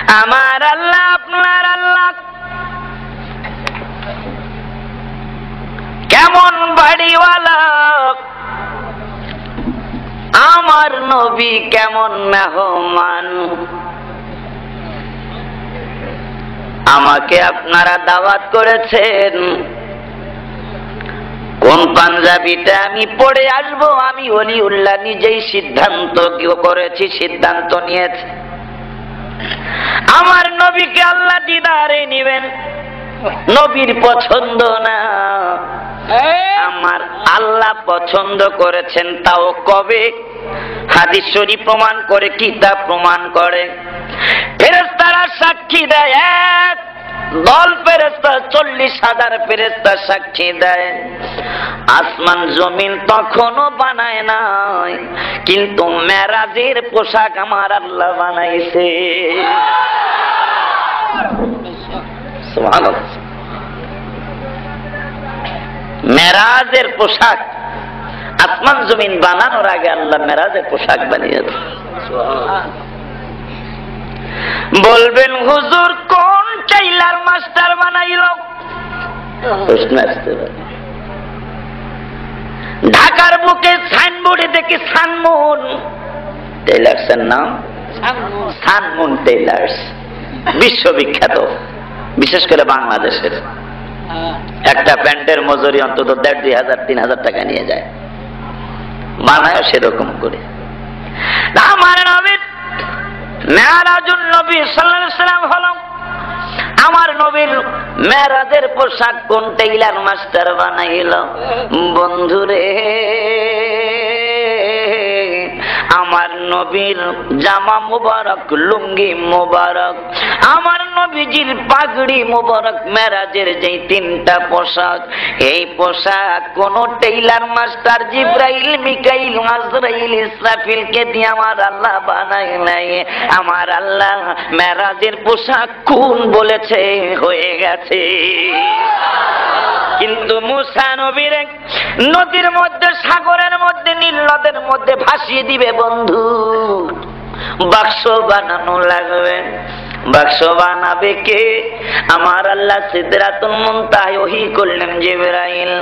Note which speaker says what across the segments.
Speaker 1: আমার আল্লাহ আপনার আল্লাহ কেমন বাড়িওয়ালা, আমার নবী কেমন মেহমান। আমাকে আপনারা দাওয়াত করেছেন, কোন পাঞ্জাবিটা আমি পড়ে আসবো আমি ওলিউল্লাহ নিজেই সিদ্ধান্ত করেছি, সিদ্ধান্ত নিয়েছি। আমার নবীকে আল্লাহ দিদারে নিবেন, নবীর পছন্দ না, আমার আল্লাহ পছন্দ করেছেন। তাও কবে? হাদিস শরীফ প্রমাণ করে, কিতাব প্রমাণ করে, ফেরেশতারা সাক্ষী দেয়, এক দল ফেরেশতা 40,000 ফেরেশতা সাক্ষী দেয়। আসমান জমিন তখনও বানায় নাই, কিন্তু মেরাজের পোশাক আমার আল্লাহ বানাইছে। সুবহানাল্লাহ। মেরাজের পোশাক আসমান জমিন বানানোর আগে আল্লাহ মেরাজের পোশাক বানিয়েছে। বলবেন হুজুর কোন টেইলার মাস্টার বানাইলো? প্রশ্ন আসতে পারে। ঢাকার বুকে সাইনবোর্ডে দেখি সানমুন টেইলার্সের নাম, সানমুন টেইলার্স, বিশ্ববিখ্যাত, বিশেষ করে বাংলাদেশের। একটা প্যান্টের মজুরি অন্তত 1,500 3,000 টাকা নিয়ে যায়, বানায় সেরকম করে। আমার নবীর মেরাজুন নবী সাল্লাল্লাহু আলাইহি ওয়াসাল্লাম হলো, আমার নবীর মেরাজের পোশাক কোন টেইলার মাস্টার বানাইলো? বন্ধুরে, আমার নবীর জামা মুবারক, লুঙ্গি মুবারক, আমার নবীজির পাগড়ি মুবারক, মেরাজের যেই 3টা পোশাক, এই পোশাক কোন টেইলার মাস্টার জিব্রাইল, মিকাইল, আজরাইল, ইসরাফিলকে দিয়ে আমার আল্লাহ বানায় নাই। আমার আল্লাহ মেরাজের পোশাক কোন বলেছে হয়ে গেছে। কিন্তু মুসা নবীর নদীর মধ্যে, সাগরের মধ্যে, নীল নদের মধ্যে ভাসিয়ে দিবে বন্ধু, বাক্স বানানো লাগবে। বাক্স বানাবে কে? আমার আল্লাহ সিদরাতুল মুনতাহায় ওহী করলেন জিবরাইল,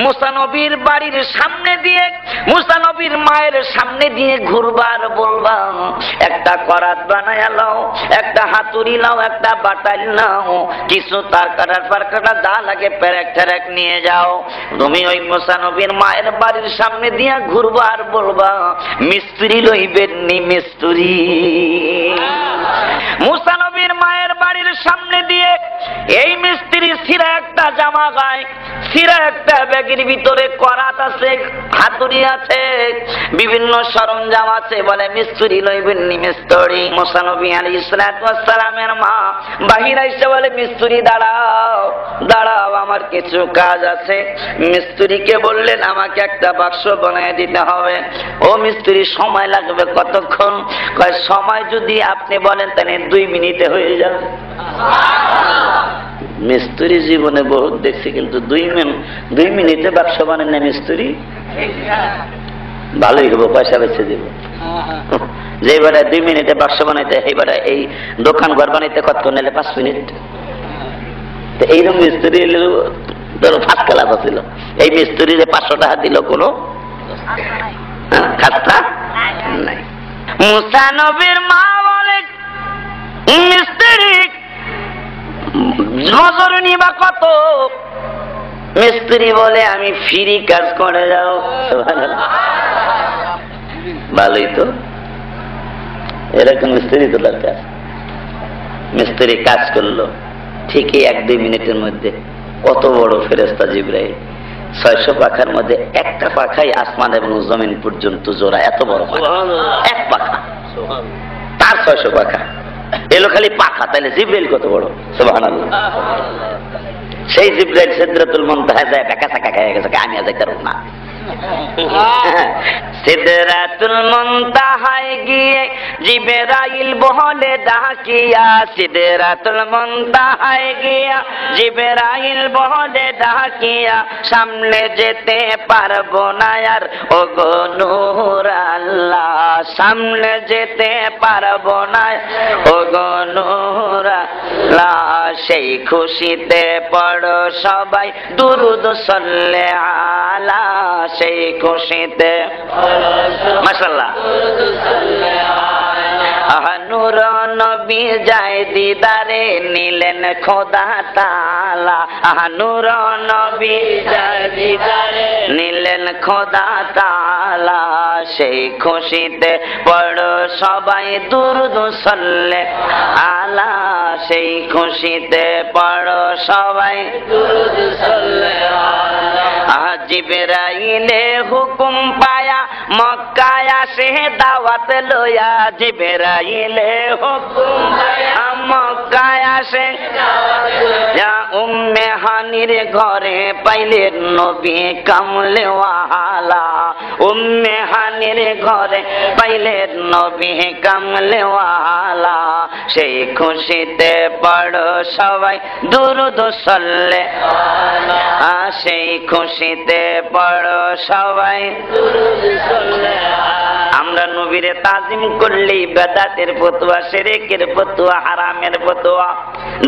Speaker 1: মুসা নবীর বাড়ির সামনে দিয়ে, মুসা নবীর মায়ের সামনে দিয়ে ঘুরবার, বলবা একটা করাত বানায় লাও, একটা হাতুড়ি লাও, একটা বাটাল নাও, কিছু তার কাটার পার কাটা যা লাগে পেরেক টেরেক নিয়ে যাও। তুমি ওই মুসা নবীর মায়ের বাড়ির সামনে দিয়া ঘুরবার, বলবা মিস্ত্রি লইবেন নি মিস্ত্রি। মুসা নবীর মায়ের বাড়ির সামনে দিয়ে এই মিস্ত্রি সিরা একটা জামা গায়, সিরা একটা ব্যাগের ভিতরে করাত আছে, হাতুড়ি আছে, বিভিন্ন সরঞ্জাম আছে, বলে মিস্ত্রি লইবেন নি মিস্ত্রি। মুসা নবী আলাইহিস সালাতু ওয়াস সালামের মা বাহিরে এসে বলে মিস্ত্রি দাঁড়াও, দাঁড়াও, আমার কিছু কাজ আছে। মিস্ত্রিকে বললেন আমাকে একটা বাক্স বানিয়ে দিতে হবে। ও মিস্ত্রি সময় লাগবে কতক্ষণ? কয় সময় যদি আপনি বলেন তাহলে 2 মিনিটে হয়ে যাবে। মিস্ত্রি জীবনে বহুত দেখছি, কিন্তু 2 মিনিটে বাক্স বানান না মিস্ত্রি, ভালোই হবো, পয়সা বেঁচে দিব। যে বেড়ায় 2 মিনিটে বাক্স বানাইতে, এই বেড়ায় এই দোকান ঘর বানাইতে কত নিলে 5 মিনিট। এইরকম মিস্ত্রি ধরো ফাঁস খেলা ছিল, এই মিস্ত্রিরে 500 টাকা দিল, কোনো খাস্তা নাই। মুসা নবীর মা বলে মিস্ত্রি নজর নিবা কত? মিস্ত্রি বলে আমি ফ্রি কাজ করে যাও। ভালোই তো, এরকম মিস্ত্রি তো দরকার। মিস্ত্রি কাজ করলো ঠিকই 1-2 মিনিটের মধ্যে। কত বড় ফেরেশতা জিবরাইল, 600 পাখার মধ্যে একটা পাখাই আসমান এবং জমিন পর্যন্ত জোড়া, এত বড় পাখা, এক পাখা, তার 600 পাখা এলো খালি পাখা, তাহলে জিবরাইল কত বড়! সুবহানাল্লাহ। সেই জিবরাইল সিদরাতুল মুনতাহা যায় বেকা চাকা খেয়ে গেছে, আমি আজ করব না। সিদরাতুল মুনতাহায় গিয়ে জিবরাইল বলে ডাকিয়া, সিদরাতুল মুনতাহায় গিয়া জিবরাইল বলে ডাকিয়া, সামনে যেতে পারবো না আর ওগো নূর আল্লাহ, সামনে যেতে পারবো না ওগো নূর আল্লাহ। সেই খুশিতে পড়ো সবাই দুরুদ সাল্লে আলা, সেই খুশিতে মাশাআল্লাহ। নূর নবী যায় দিদারে নিলেন খোদা তাআলা, নূর নবী যায় দিদারে নিলেন খোদা তাআলা, সেই খুশিতে পড়ো সবাই দুরুদ সাল্লে আলা, সেই খুশিতে পড়ো সবাই দুরুদ সাল্লে আলা। জিবরাইলে হুকুম পায়া মক্কায় আসে দাওয়াত লয়া, জিবরাইলে হুকুম পায়া মক্কায় আসে উম্মে হানির ঘরে পাইলেন নবী কামলে ওয়ালা, উম্মে হানির ঘরে পাইলেন নবী কামলে ওয়ালা, সেই খুশিতে পড়ো সবাই দুরুদ সাল্লে আলা, সেই খুশিতে পড়ো সবাই দুরুদ সাল্লে আলা। আমরা নবীরে তাজিম করলেই বেদাতের ফতোয়া, শিরকের ফতোয়া, হারামের ফতোয়া।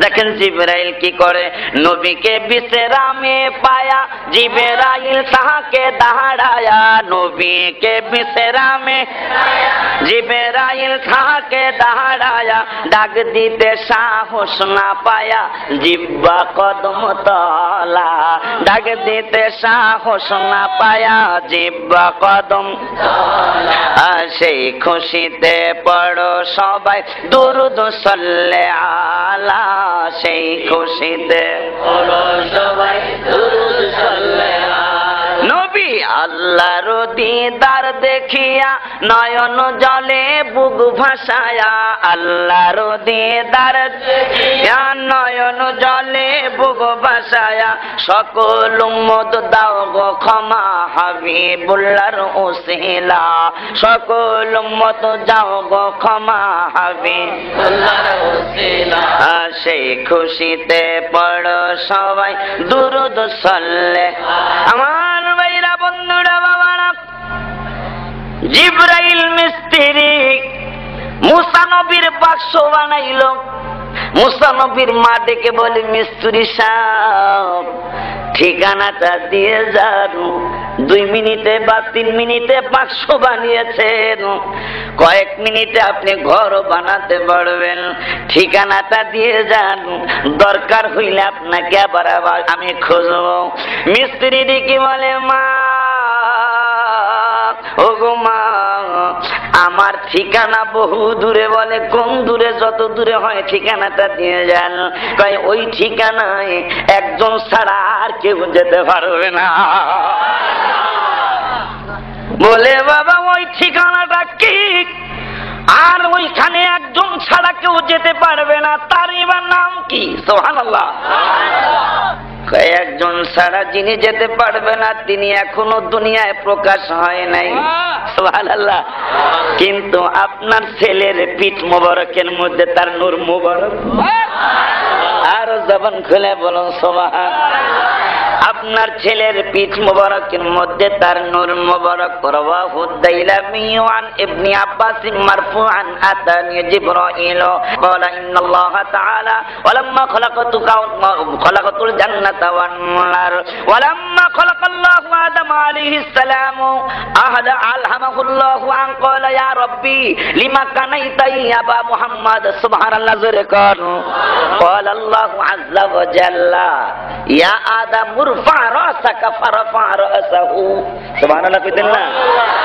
Speaker 1: দেখেন জিবরাইল কি করে, নবীকে বিশ্রামে পায়া জিবরাইল তাহাকে দাঁড়ায়া, নবীকে বিশ্রামে জিবরাইল তাহাকে দাঁড়ায়া, ডাক দিতে সাহস না পায়া জিব্বা কদম তলা, ডাক দিতে সাহস না পায়া জিব্বা কদম তলা, সেই খুশিতে পড়ো সবাই দুরুদ সাল্লে আলা, সেই খুশিতে পড়ো সবাই দুরুদ সাল্লে আলা। নবী আল্লাহর দিদার দেখিয়া নয়ন জলে বুক ভাসায়া, আল্লাহর দিদার দেখিয়া নয়ন জলে বুক ভাসায়া, সকল উম্মত দাও গো ক্ষমা হাবিবুল্লাহর ওসিলা, সকল উম্মত যাও গো ক্ষমা হাবিবুল্লাহর ওসিলা, সেই খুশিতে পড়ো সবাই দুরুদ সাল্লে। আমার ভাইরা বন্ধুরা বাবারা, জিবরাইল মিস্ত্রি মুসা নবীর বাক্স বানাইল, মুসা নবীর মা ডেকে বলে মিস্ত্রি সাহেব ঠিকানাটা দিয়ে যান, 2 মিনিটে বা 3 মিনিটে বাক্স বানিয়েছেন, কয়েক মিনিটে আপনি ঘর বানাতে পারবেন, ঠিকানাটা দিয়ে যান, দরকার হইলে আপনাকে আবার আমি খুঁজবো। মিস্ত্রি ডেকে বলে মা ওগো মা আমার ঠিকানা বহু দূরে, বলে কোন দূরে, যত দূরে হয় ঠিকানাটা দিয়ে যান। কয় ওই ঠিকানায় একজন ছাড়া আর কেউ যেতে পারবে না। বলে বাবা ওই ঠিকানাটা কি? আর ওইখানে একজন ছাড়া কেউ যেতে পারবে না, তার এবার নাম কি? সুবহানাল্লাহ। একজন ছাড়া যিনি যেতে পারবে না তিনি এখনো দুনিয়ায় প্রকাশ হয় নাই। সুবহানাল্লাহ। কিন্তু আপনার ছেলের পিঠ মোবারকের মধ্যে তার নূর মোবারক। আর জবান খুলে বলুন সুবহানাল্লাহ। আপনার ছেলের পিঠ মোবারকের মধ্যে তার নূর মোবারক। রাওয়াহু দাইলামি আন ইবনে আব্বাস মারফুআন আতানি জিবরাইল ক্বালা ইন্নাল্লাহা তাআলা ওয়ালাম্মা খালাকাতুল জান্নাতা ওয়ান নার ওয়ালাম্মা খালাকাল্লাহু আদম আলাইহিস সালাম আহাদা আলহামাহুল্লাহু আন ক্বালা ইয়া রাব্বি লিমা কানাইতা ইয়া মুহাম্মদ। সুবহানাল্লাহ। জোরে কর। ক্বালা আল্লাহু আযজা ওয়া জাল্লা ইয়া আদম মুরফা রাসাকা ফারফা রাসাহু। সুবহানাল্লাহ কইতেন না?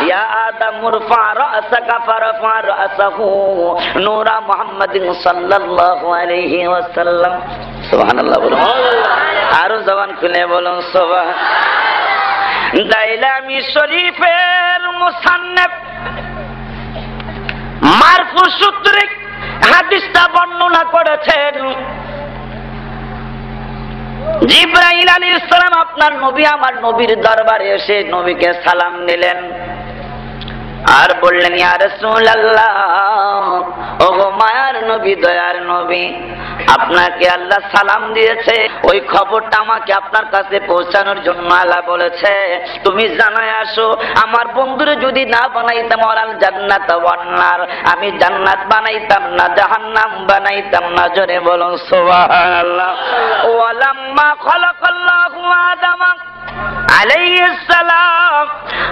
Speaker 1: ইয়া আদম মুরফা রাসাকা ফারফা রাসাহু নূরা মুহাম্মাদিন সাল্লাল্লাহু আলাইহি ওয়াসাল্লাম। সুবহানাল্লাহ বলুন। আর জবান খুলে বলুন সুবহান। দাইলামি শরীফের মুসান্নাফ মারফু সূত্রে হাদিসটা বর্ণনা করেছেন। জিবরাইল আলাইহিস সালাম আপনার নবী আমার নবীর দরবারে এসে নবীকে সালাম দিলেন আর বললেন, ইয়া রাসূলুল্লাহ, ওগো মায়ার নবী, দয়ার নবী, আপনাকে আল্লাহ সালাম দিয়েছে, ওই খবরটা আমাকে আপনার কাছে পৌঁছানোর জন্য আল্লাহ বলেছে তুমি জানায় আসো, আমার বন্ধুরে যদি না বানাইতাম ওয়াল জান্নাত ওয়ান নার, আমি জান্নাত বানাইতাম না, জাহান্নাম বানাইতাম না। জোরে বলুন সুবহানাল্লাহ। ওয়ালাম্মা খালাকাল্লাহু আদামা আলাইহিস সালাম,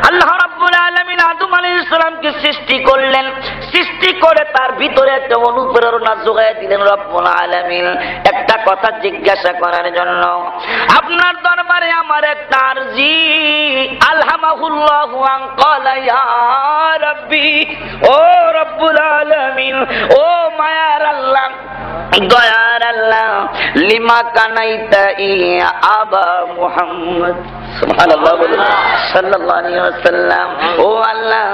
Speaker 1: আল্লাহ রাব্বুল আলামিন আদম আলাইহিস সালামকে সৃষ্টি করলেন, সৃষ্টি করে তার ভিতরে একটা অনুপ্রেরণা যোগায় দিলেন রব্বুল আলামিন একটা কথা জিজ্ঞাসা করার জন্য। আপনার দরবারে আমার একটা আরজি, আলহামাহুল্লাহু আন ক্বালা ইয়া রাব্বি, ও রব্বুল আলামিন, ও মায়ার আল্লাহ, দয়ার আল্লাহ, লিমা কানাইতা ইয়া আবা মুহাম্মদ সুবহানাল্লাহ সাল্লাল্লাহু আলাইহি ওয়াসাল্লাম, ও আল্লাহ,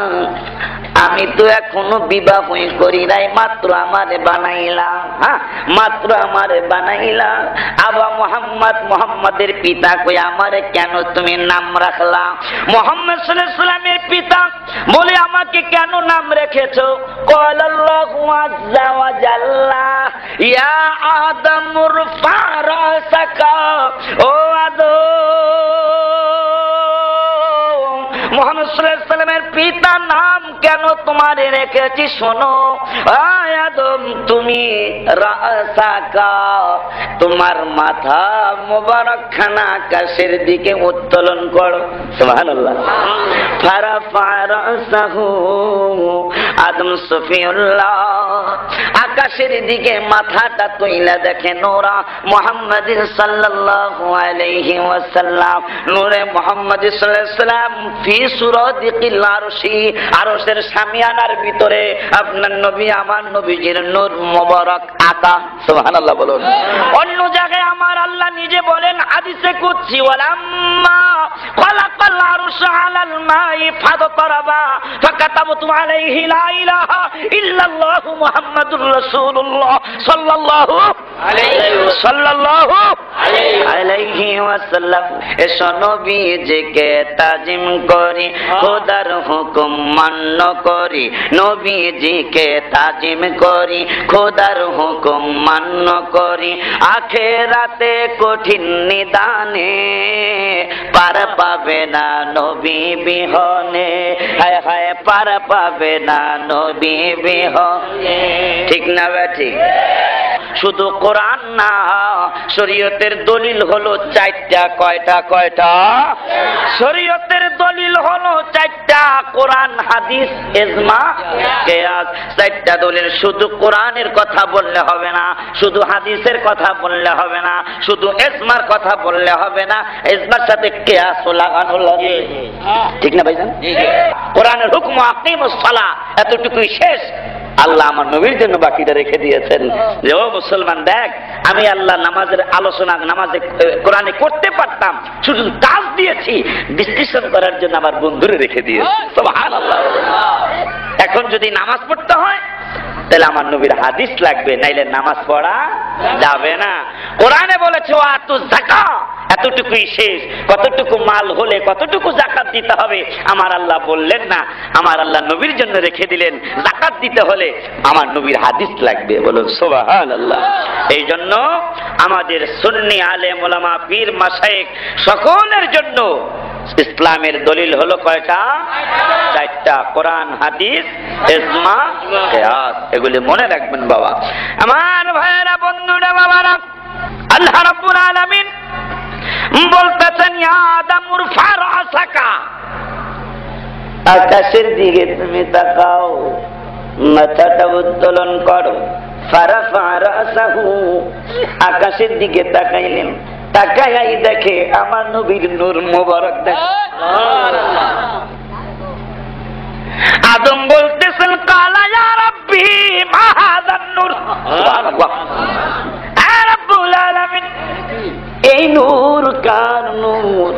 Speaker 1: আমি তো এখনো বিবাহই করি নাই, মাত্র আমারে বানাইলা, মাত্র আমারে বানাইলা, আবা মুহাম্মদ, মুহাম্মাদের পিতা কই, আমারে কেন তুমি নাম রাখলা? মুহাম্মদ সাল্লাল্লাহু আলাইহি ওয়াসাল্লামের পিতা বলে আমাকে কেন নাম রেখেছো? ক্বালাল্লাহু আযজা ওয়া জাল্লা ইয়া আদমুর ফারাসাকা, ও মুহাম্মদ সাল্লাল্লাহু আলাইহি ওয়াসাল্লামের পিতা নাম কেন তোমারে রেখেছি শোনো। আদম, তুমি রাসাকা, তোমার মাথা মোবারক খানা আকাশের দিকে উত্তোলন করো। সুবহানাল্লাহ। ফারাফা রাসাহু, আদম সফিউল্লাহ আকাশের দিকে মাথাটা তুইলা দেখে নূরা মুহাম্মদ সাল্লাল্লাহু আলাইহি ওয়াসাল্লাম, নূরে মুহাম্মদ সাল্লাল্লাহু আলাইহি ওয়াসাল্লাম ফি সুরাদিকিল আরশি, আরশের শামিয়ানার ভিতরে আপনার নবী আমার নবীজির নূর মোবারক আকা। সুবহানাল্লাহ বলুন। অন্য জায়গায় আমার আল্লাহ নিজে বলেন হাদিসে কুদসি, ওয়ালাম্মা খালাকাল আরশা আলাল মাই ফাদতারাবা ফাকাতাবতু আলাইহি লা ইলাহা ইল্লাল্লাহু মুহাম্মাদুর রাসূলুল্লাহ সাল্লাল্লাহু আলাইহি ওয়াসাল্লাম। এসো নবীজিকে তাজিম করি, খোদার হুকুম মান্য করি, নবীজিকে তাজিম করি, খোদার হুকুম মান্য করি, আখিরাতে কঠিন নিদানে পার পাবে না নবী বিহনে, হায় হায় পার পাবে না নবী বিহনে। ঠিক না ঠিক? শুধু কোরআন না, শরীয়তের দলিল হলো চারটা। কয়টা? কয়টা? শরীয়তের দলিল হলো চারটা, কোরআন, হাদিস, ইজমা, কিয়াস। চারটা দলিল। শুধু কোরআনের কথা বললে হবে না, শুধু হাদিসের কথা বললে হবে না, শুধু ইজমার কথা বললে হবে না, ইজমার সাথে কিয়াসও লাগানো লাগে। ঠিক না ভাইজান? কোরআনের হুকম আকিমুস সালাহ, এতটুকুই শেষ। আল্লাহ আমার নবীর জন্য বাকিটা রেখে দিয়েছেন যে ও মুসলমান দেখ, আমি আল্লাহ নামাজের আলোচনা নামাজে কোরআনে করতে পারতাম, শুধু কাজ দিয়েছি ডিসকাশন করার জন্য আমার বন্ধুরে রেখে দিয়েছি। সুবহানাল্লাহ। এখন যদি নামাজ পড়তে হয় তাহলে আমার নবীর হাদিস লাগবে, নাইলে নামাজ পড়া যাবে না। কোরআনে বলেছে ওয়াতু যাকাত, এতটুকুই শেষ। কতটুকু মাল হলে কতটুকু যাকাত দিতে হবে আমার আল্লাহ বললেন না, আমার আল্লাহ নবীর জন্য রেখে দিলেন। যাকাত দিতে হলে আমার নবীর হাদিস লাগবে। বলুন সুবহানাল্লাহ। এই জন্য আমাদের সুন্নি আলেম ওলামা পীর মাশায়েখ সকলের জন্য ইসলামের দলিল হলো কয়টা? চারটা, কোরআন, হাদিস, ইজমা, কিয়াস। এগুলি মনে রাখবেন বাবা আমার ভাইয়েরা, বন্ধুরা, বাবারা। আল্লাহ রাব্বুল আলামিন বলতেছেন ইয়া আদমুর ফারাসাকা, আকাশের দিকে তুমি তাকাও, মাথাটা উত্তোলন করো। ফারাফা রাসাহু, আকাশের দিকে তাকাইলেন, তাকাই দেখে আমার নবীর নূর মোবারক দেখে। আদম বলতেছেন কালা ইয়া রাব্বি মা হাযান নূর। সুবহানাল্লাহ। রব্বুল আলামিন, এই নূর কার নূর?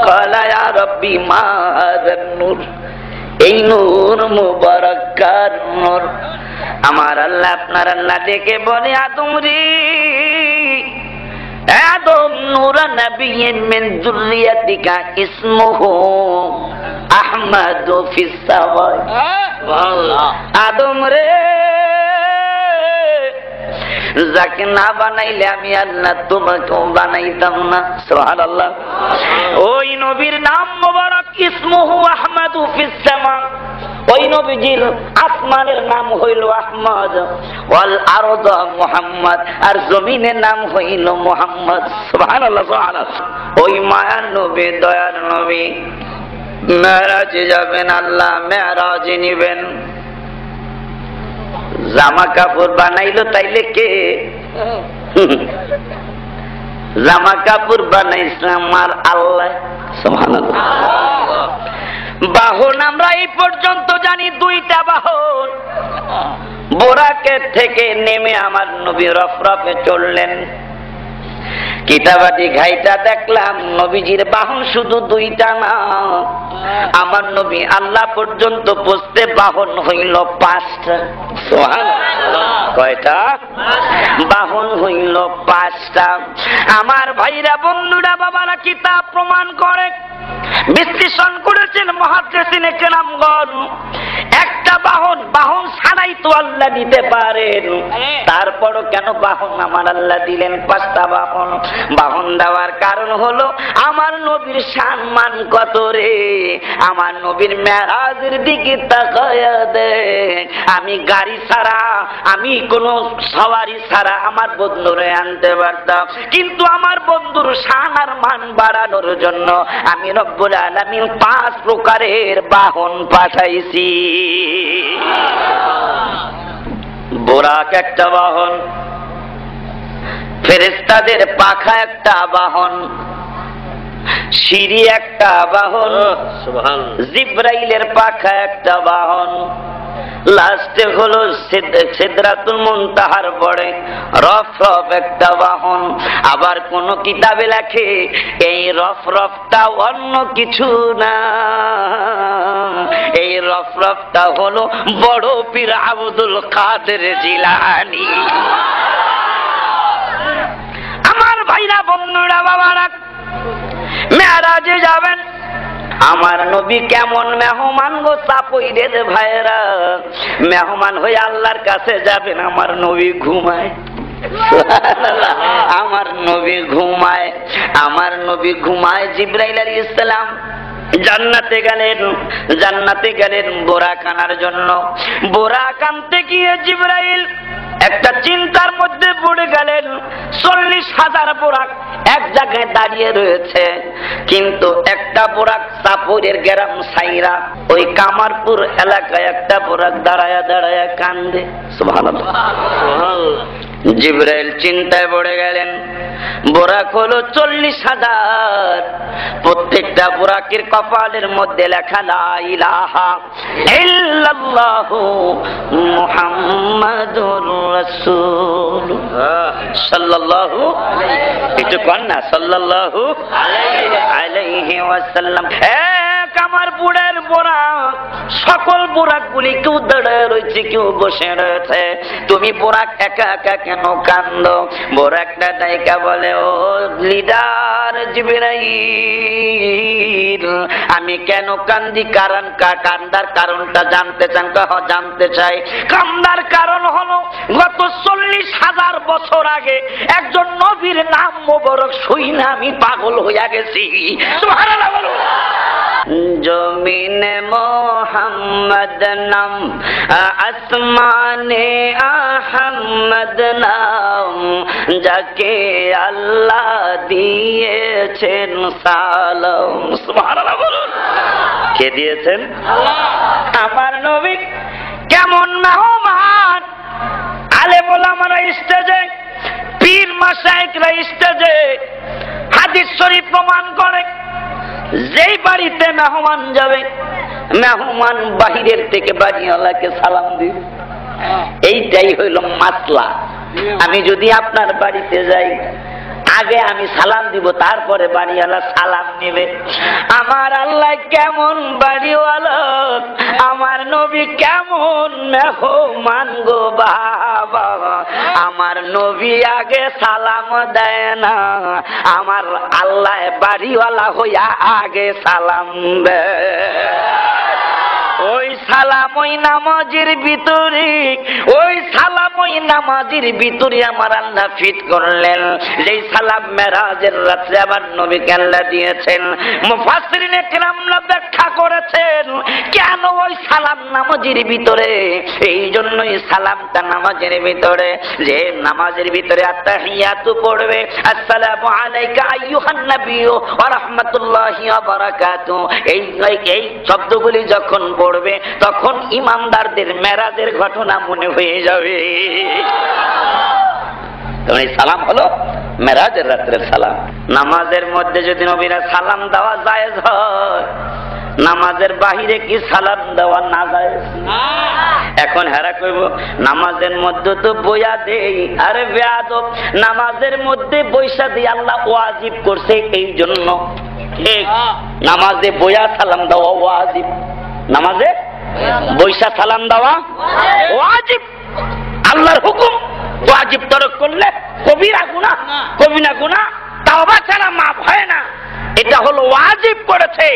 Speaker 1: কালা ইয়া রাব্বি মা হাযান নূর, এই নূর মুবারক কার নূর? আমার আল্লাহ আপনার আল্লাহ ডেকে বলে আদম রে, আদম নূরা নবিয়্যিন মিন যুররিয়াতিকা ইসমুহু আহমাদু ফিস সামাই। সুবহানাল্লাহ। আদম রে, যাকে না বানাইলে আমি আল্লাহ তোমাকেও বানাইতাম না। সুবহানাল্লাহ। ওই নবীর নাম মোবারক ইসমুহু আহমাদু ফিস সামা। ওই নবীজির আসমানের নাম হইল আহমদ, ওয়াল আরদ মুহাম্মদ, আর জমিনের নাম হইল মুহাম্মদ। সুবহানাল্লাহ সুবহানাল্লাহ। ওই মায়ার নবী, দয়ার নবী মেরাজে যাবেন, আল্লাহ মেরাজে নিবেন। জামা কাপড় বানাইলো তাইলে কে? জামা কাপড় বানাইছে আমার আল্লাহ। সুবহানাল্লাহ। বাহন আমরা এই পর্যন্ত জানি দুইটা বাহন। বোরাকের থেকে নেমে আমার নবী রফরফে চললেন। কিতাবাটি ঘাইটা দেখলাম নবীজির বাহন শুধু দুইটা না, আমার নবী আল্লাহ পর্যন্ত পৌঁছতে বাহন হইল 5টা। সুবহানাল্লাহ। কয়টা? বাহন হইল 5টা। আমার ভাইরা, বন্ধুরা, বাবারা কিতাব প্রমাণ করে, বিশ্লেষণ করেছেন মুহাদ্দিসিনে কেরামগণ। একটা বাহন ছাড়াই তো আল্লাহ দিতে পারেন, তারপরও কেন বাহন আমার আল্লাহ দিলেন 5টা বাহন? বাহন দেওয়ার কারণ হলো আমার নবীর সম্মান কত রে। আমার নবীর মেরাজের দিকে তাকায়া দেখ, আমি গাড়ি ছাড়া, আমি কোন সওয়ারি ছাড়া আমার বন্ধুরে আনতে পারতাম, কিন্তু আমার বন্ধুর শান আর মান বাড়ানোর জন্য আমি রব্বুল আলামিন 5 প্রকারের বাহন পাঠাইছি। বোরাক একটা বাহন, ফেরেশতাদের পাখা একটা বাহন, সিঁড়ি একটা বাহন, জিবরাইলের পাখা একটা বাহন, লাস্টে হলো সিদরাতুল মুনতাহার পরে রফরফ একটা বাহন। আবার কোন কিতাবে লেখে এই রফরফটা অন্য কিছু না, এই রফরফটা হলো বড় পীর আব্দুল কাদের জিলানী। আমার ভাইরা, বন্ধুরা, বাবারা, মেরাজে যাবেন। আমার নবী কেমন মেহমান গো চাপইরের ভাইরা, মেহমান হয়ে আল্লাহর কাছে যাবেন। আমার নবী ঘুমায়। আমার নবী ঘুমায়, আমার নবী ঘুমায়। জিবরাইল আলাইহিস সালাম জান্নাতে গেলেন বোরাক আনার জন্য। বোরাক আনতে গিয়ে জিবরাইল একটা চিন্তার মধ্যে পড়ে গেলেন। 40,000 বোরাক এক জায়গায় দাঁড়িয়ে রয়েছে, কিন্তু একটা বোরাক চাপড়ের গ্রাম সাইরা ওই কামারপুর এলাকায় একটা বোরাক দাঁড়ায়া দাঁড়ায়া কান্দে। সুবহানাল্লাহ। জিবরাইল চিন্তায় পড়ে গেলেন। বোরাক হলো 40,000, প্রত্যেকটা বোরাকের কপালের মধ্যে লেখা লা ইলাহা ইল্লাল্লাহু মুহাম্মাদুর রাসূল সাল্লাল্লাহু, একটু কর না, সাল্লাল্লাহু আলাইহি ওয়াসাল্লাম। কামারপুরের বোরাক, সকল বোরাক গুলি কেউ দাঁড়ায় রয়েছে, কেউ বসে রয়েছে। তুমি বোরাক একা একা কেন কান্দো? বোরাকটা দাইকা বলে, ও লিডার জিবরাইল, আমি কেন কান্দি? কান্দার কারণটা জানতে চান? জানতে চাই। কান্দার কারণ হলো গত 40,000 বছর আগে একজন নবীর নাম মোবারক শুইনা আমি পাগল হইয়া গেছি। সুবহানাল্লাহ বলো। জমিনে মোহাম্মদ নাম, আসমানে আহমদ নাম, যাকে আল্লাহ দিয়েছেন সালাম। সুবহানাল্লাহ বলুন। কে দিয়েছেন? আল্লাহ। আমার নবী কেমন মেহমান! আলেম ওলামারা স্টেজে, পীর মাশায়েখরা স্টেজে। হাদিস শরীফ প্রমাণ করে, যেই বাড়িতে মেহমান যাবে, মেহমান বাহিরের থেকে বাড়িওয়ালাকে সালাম দিবে। এইটাই হইল মাসলা। আমি যদি আপনার বাড়িতে যাই, আগে আমি সালাম দিব, তারপরে বাড়িওয়ালা সালাম নেবে। আমার আল্লাহ কেমন বাড়িওয়ালা, আমার নবী কেমন মেহমান গো বাবা। আমার নবী আগে সালাম দেয় না, আমার আল্লাহ বাড়িওয়ালা হইয়া আগে সালাম দেয়। ওই সালাম ওই নামাজের ভিতরে, ওই সালাম ওই নামাজের ভিতরে আমার আল্লাহ ফিট করলেন। যেই সালাম মেরাজের রাত্রে আমার নবীকে আল্লাহ দিয়েছেন। মুফাসসিরিনে কেরামরা ব্যাখ্যা করেছেন কেন ওই সালাম নামাজের ভিতরে। এই জন্যই সালামটা নামাজের ভিতরে, যে নামাজের ভিতরে আত্তাহিয়াতু পড়বে, আসসালামু আলাইকা আইয়ুহান নাবিয়্যু ওয়া রাহমাতুল্লাহি ওয়া বারাকাতুহু, এই শব্দগুলি যখন পড়বে তখন ইমানদারদের মেরাজের ঘটনা মনে হয়ে যাবে। এই সালাম হলো মেরাজের রাত্রের সালাম। নামাজের মধ্যে যদি নবীরা সালাম দেওয়া জায়েজ হয়, নামাজের বাহিরে কি সালাম দেওয়া না জায়েজ? এখন হেরা কইব নামাজের মধ্যে তো বইয়া দেই। আরে বেয়াদব, নামাজের মধ্যে বইসা দিয়ে আল্লাহ ওয়াজিব করছে, এই জন্য ঠিক নামাজে বইয়া সালাম দেওয়া ওয়াজিব। নামাজে বইসা সালাম দেওয়া ওয়াজিব, আল্লাহর হুকুম। ওয়াজিব তরক করলে কবিরা গুনাহ, কবিরা গুনাহ তাওবা ছাড়া মাফ হয় না। এটা হলো ওয়াজিব করেছে।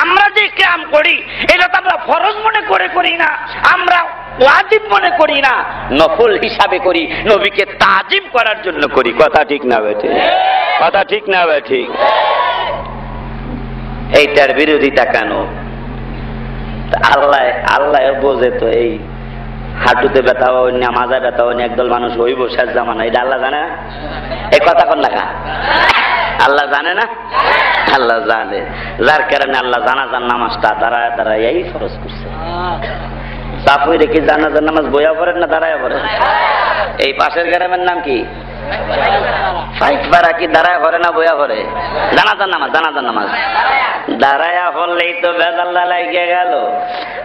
Speaker 1: আমরা যে কাম করি এটা তো আমরা ফরজ মনে করে করি না, আমরা ওয়াজিব মনে করি না, নফল হিসাবে করি, নবীকে তাজিম করার জন্য করি। কথা ঠিক না বেঠি? কথা ঠিক না বেঠি? এইটার বিরোধিতা কেন? আল্লাহ আল্লাহ বোঝে তো। এই হাঁটুতে ব্যথা হয়নি, মাজায় ব্যথা হয়নি, একদল মানুষ হইব শেষ জামানা, এটা আল্লাহ জানে না? এই কথা কোন লাগা? আল্লাহ জানে না? আল্লাহ জানে, যার কারণে আল্লাহ জানাজার নামাজটা দাঁড়ায় দাঁড়ায় এই ফরজ করছে। তারপরে রেখে জানাজার নামাজ বইয়া পড়েন না দাঁড়ায় পড়েন? এই পাশের গ্রামের নাম কি? কি দাঁড়ায় পড়ে না বইয়া পড়ে? জানাজার নামাজ, জানাজার নামাজ দাঁড়ায়া পড়লেই তো বেজাল্লা লাগিয়ে গেল।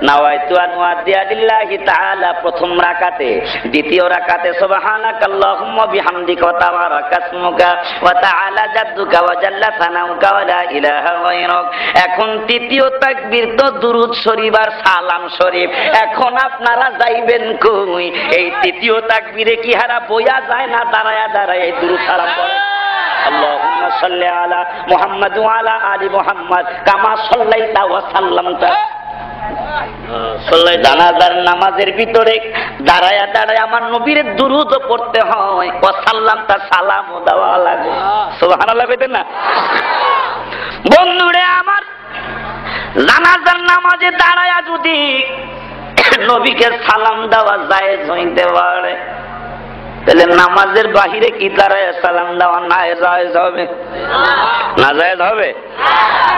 Speaker 1: নাওয়াইতু আন উআদ্দিয়ালিল্লাহি তাআলা প্রথম রাকাতে, দ্বিতীয় রাকাতে সুবহানাকাল্লাহুম্মা বিহামদিকা ওয়া তাবারাকা ইসমুকা ওয়া তাআলা জাদ্দুকা ওয়া জাল্লা সানাউকা ওয়া লা ইলাহা গায়রুক। এখন তৃতীয় তাকবীর তো দুরূদ শরীফ আর সালাম শরীফ। এখন আপনারা যাইবেন কই? এই তৃতীয় তাকবীরে কি হারা বইয়া যায় না দাঁড়ায়া দাঁড়ায় এই দুরূদ সালাম পড়ে? আল্লাহুম্মা সাল্লি আলা মুহাম্মাদ ওয়া আলা আলি মুহাম্মাদ কামা সাল্লাইতা ওয়া সাল্লামতা। জানাজার নামাজের ভিতরে দাঁড়ায়া দাঁড়ায় আমার নবীর দুরূদ পড়তে হয়, ওয়া সাল্লামতা সালামও দেওয়া লাগে। সুবহানাল্লাহ কইতেন না? বন্ধুরে আমার, জানাজার নামাজে দাঁড়ায়া যদি নবীকে সালাম দেওয়া জায়েজ হইতে পারে, তাহলে নামাজের বাহিরে কি দাঁড়ায় সালাম দেওয়া না জায়েজ হবে? না জায়েজ হবে?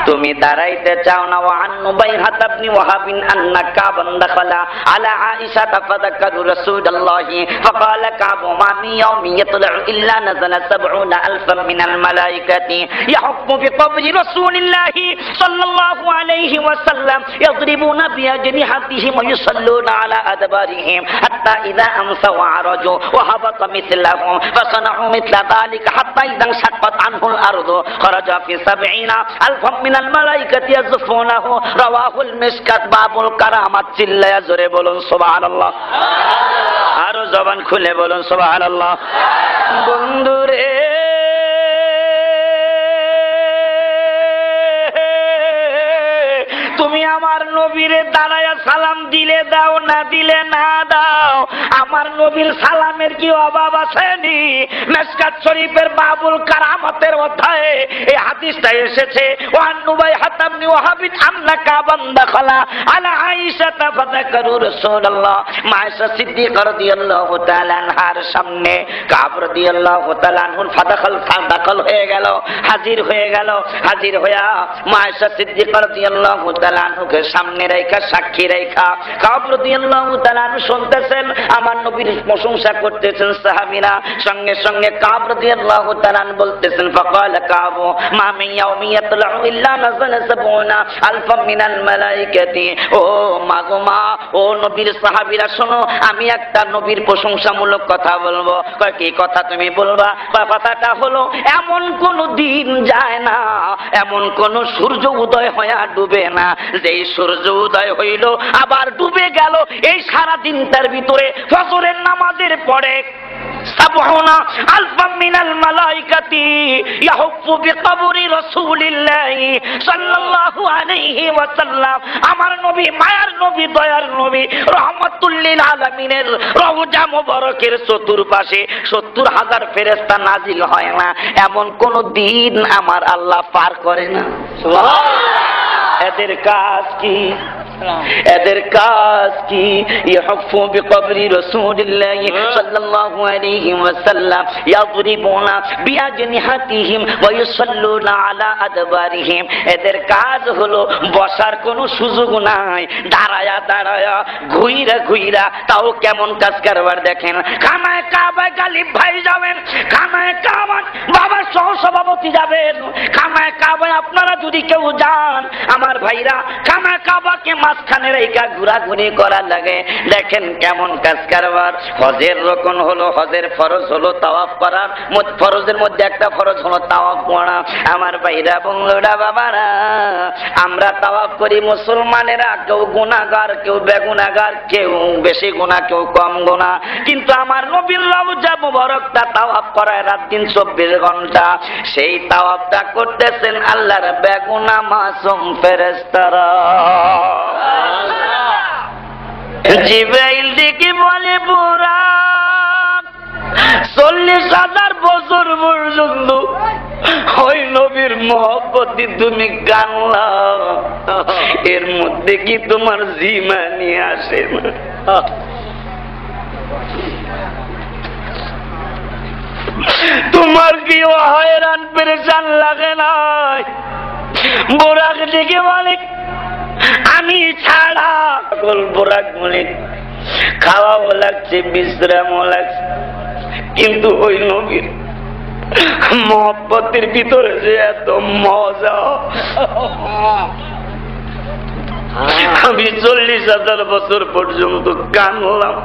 Speaker 1: তুমি দাঁড়াইতে চাও না। ওয়ান নুবাইহাত ইবনে ওয়াহাবিন আন্না কাবান দাখালা আলা আয়েশা ফাযাকারু রাসূলুল্লাহি ফাকালা কাবু মা মিন ইয়াউমিন ইয়াতলু ইল্লা নাযালা ৭০,০০০ মিনাল মালায়েকাতি ইয়াহকুমু বিকবরি রাসূলিল্লাহি সাল্লাল্লাহু আলাইহি ওয়াসাল্লাম ইয়াদরিবুনা বিআজনিহাতিহিম ওয়া ইউসাল্লুনা আলা আদবারিহিম হাত্তা ইযা আমসা ওয়া আরাজু ওয়া হাবাতা মিসলাহুম ফাসানাউ মিসলা যালিকা হাত্তা ইযা শাক্কাত আনহুল আরদু খারাজা ফি ৭০,০০০ মিনাল মালায়েকাতি ইয়াযফুনাহু রাওয়াহুল মিশকাত বাবুল কারামাত। চিল্লায়া জোরে বলুন সুবহানাল্লাহ। আরো জবান খুলে বলুন সুবহানাল্লাহ। বন্ধুরে, তুমি আমার নবীরে দাঁড়ায়া সালাম দিলে দাও, না দিলে না দাও, আমার নবীর সালামের কি অভাব আসেনি? মিশকাত শরীফের বাবুল কারামাতের অধ্যায়ে এই হাদিসটা এসেছে। ওয়ান নুবাইহাত ইবনে ওয়াহাবিন আন্না কাবান দাখালা আলা আয়েশা ফাযাকারু রাসূলুল্লাহ। আয়েশা সিদ্দিকা রাদিয়াল্লাহু তাআলা আনহার সামনে কাব রাদিয়াল্লাহু তাআলা আনহু দাখল হয়ে গেল, হাজির হয়ে গেল। হাজির হইয়া আয়েশা সিদ্দিকা রাদিয়াল্লাহু তাআলা আনহুকে সামনে রেখা, সাক্ষী রেখা কাব রাদিয়াল্লাহু তাআলা আনহু শুনতেছেন, আমার নবীর প্রশংসা করতেছেন সাহাবীরা। সঙ্গে সঙ্গে কাব রাদিয়াল্লাহু তাআলা বলতেছেন, ফাকাল কাব মা মিন ইয়াউমিন ইয়াতলাউ ইল্লা নাযালা সাবউনা আলফাম মিনাল মালাইকাতি। ও মাগো মা, ও নবীর সাহাবীরা শোনো, আমি একটা নবীর প্রশংসামূলক কথা বলবো। কয় কি কথা তুমি বলবা? কথাটা হলো, এমন কোন দিন যায় না, এমন কোন সূর্য উদয় হয়ে ডুবে না, যেই সূর্য উদয় হইল আবার ডুবে গেল, এই সারা দিনটার ভিতরে ফজরের নামাজের পরে সাবউনা আলফাম মিনাল মালাইকাতি ইয়াহুফু বিকবরি রাসূলিল্লাহি সাল্লাল্লাহু আলাইহি ওয়াসাল্লাম। আমার নবী, মায়ার নবী, দয়ার নবী, রাহমাতুল লিল আলামিনের রওজা মুবারকের চতুর্পাশে ৭০,০০০ ফেরেশতা নাজিল হয় না, এমন কোন দিন আমার আল্লাহ পার করে না। সুবহানাল্লাহ। এদের কাজ কি? এদের কাজ কি? ইয়াহুফু বিকবরি রাসূলিল্লাহি সাল্লাল্লাহু আলাইহি ওয়াসাল্লাম ইয়াদরিবুনা বিআজনিহাতিহিম ওয়া ইউসাল্লুনা আলা আদবারিহিম। এদের কাজ হলো বসার কোনো সুযোগ নাই, দাঁড়ায়া দাঁড়ায়া ঘুইরা ঘুইরা, তাও কেমন কাজ কারবার দেখেন। খানায় কাবায় গালিব ভাই যাবেন, খানায় কাবায় বাবা সহ সভাপতি যাবেন, খানায় কাবায় আপনারা যদি কেউ যান আমার ভাইরা, খানায় কাবাকে মাঝখানে রেখা ঘোরাঘুরি করা লাগে। দেখেন কেমন কাজ কারবার। হজের রকম হলো, হজের ফরজ হলো তাওয়াফ করা, ফরজের মধ্যে একটা ফরজ হলো তাওয়াফ করা। আমার ভাইরা বন্ধুরা বাবারা, আমরা তাওয়াফ করি মুসলমানেরা, কেউ গুনাহগার, কেউ বেগুনাহগার, কেউ বেশি গুনাহ, কেউ কম গুনাহ, কিন্তু আমার নবীর রওজা মুবারকটা তাওয়াফ করায় রাত দিন ২৪ ঘন্টা। সেই তাওয়াফটা করতেছেন আল্লাহর বেগুনাহ মাসুম ফেরেশতারা। জিবরাইল ডেকে বলে, বুরাক ৪০,০০০ বছর পর্যন্ত ওই নবীর মহব্বতে তুমি কানলা, এর মধ্যে কি তোমার জিমানি আসে না? তোমার কি হয়রান পেরেশান লাগে না? বুরাক ডেকে বলে, আমি ছাড়া বোরাক বলে খাওয়াও লাগছে, বিশ্রামও লাগছে, কিন্তু ওই নবীর মহব্বতের ভিতরে যে এত মজা, আমি ৪০,০০০ বছর পর্যন্ত কানলাম,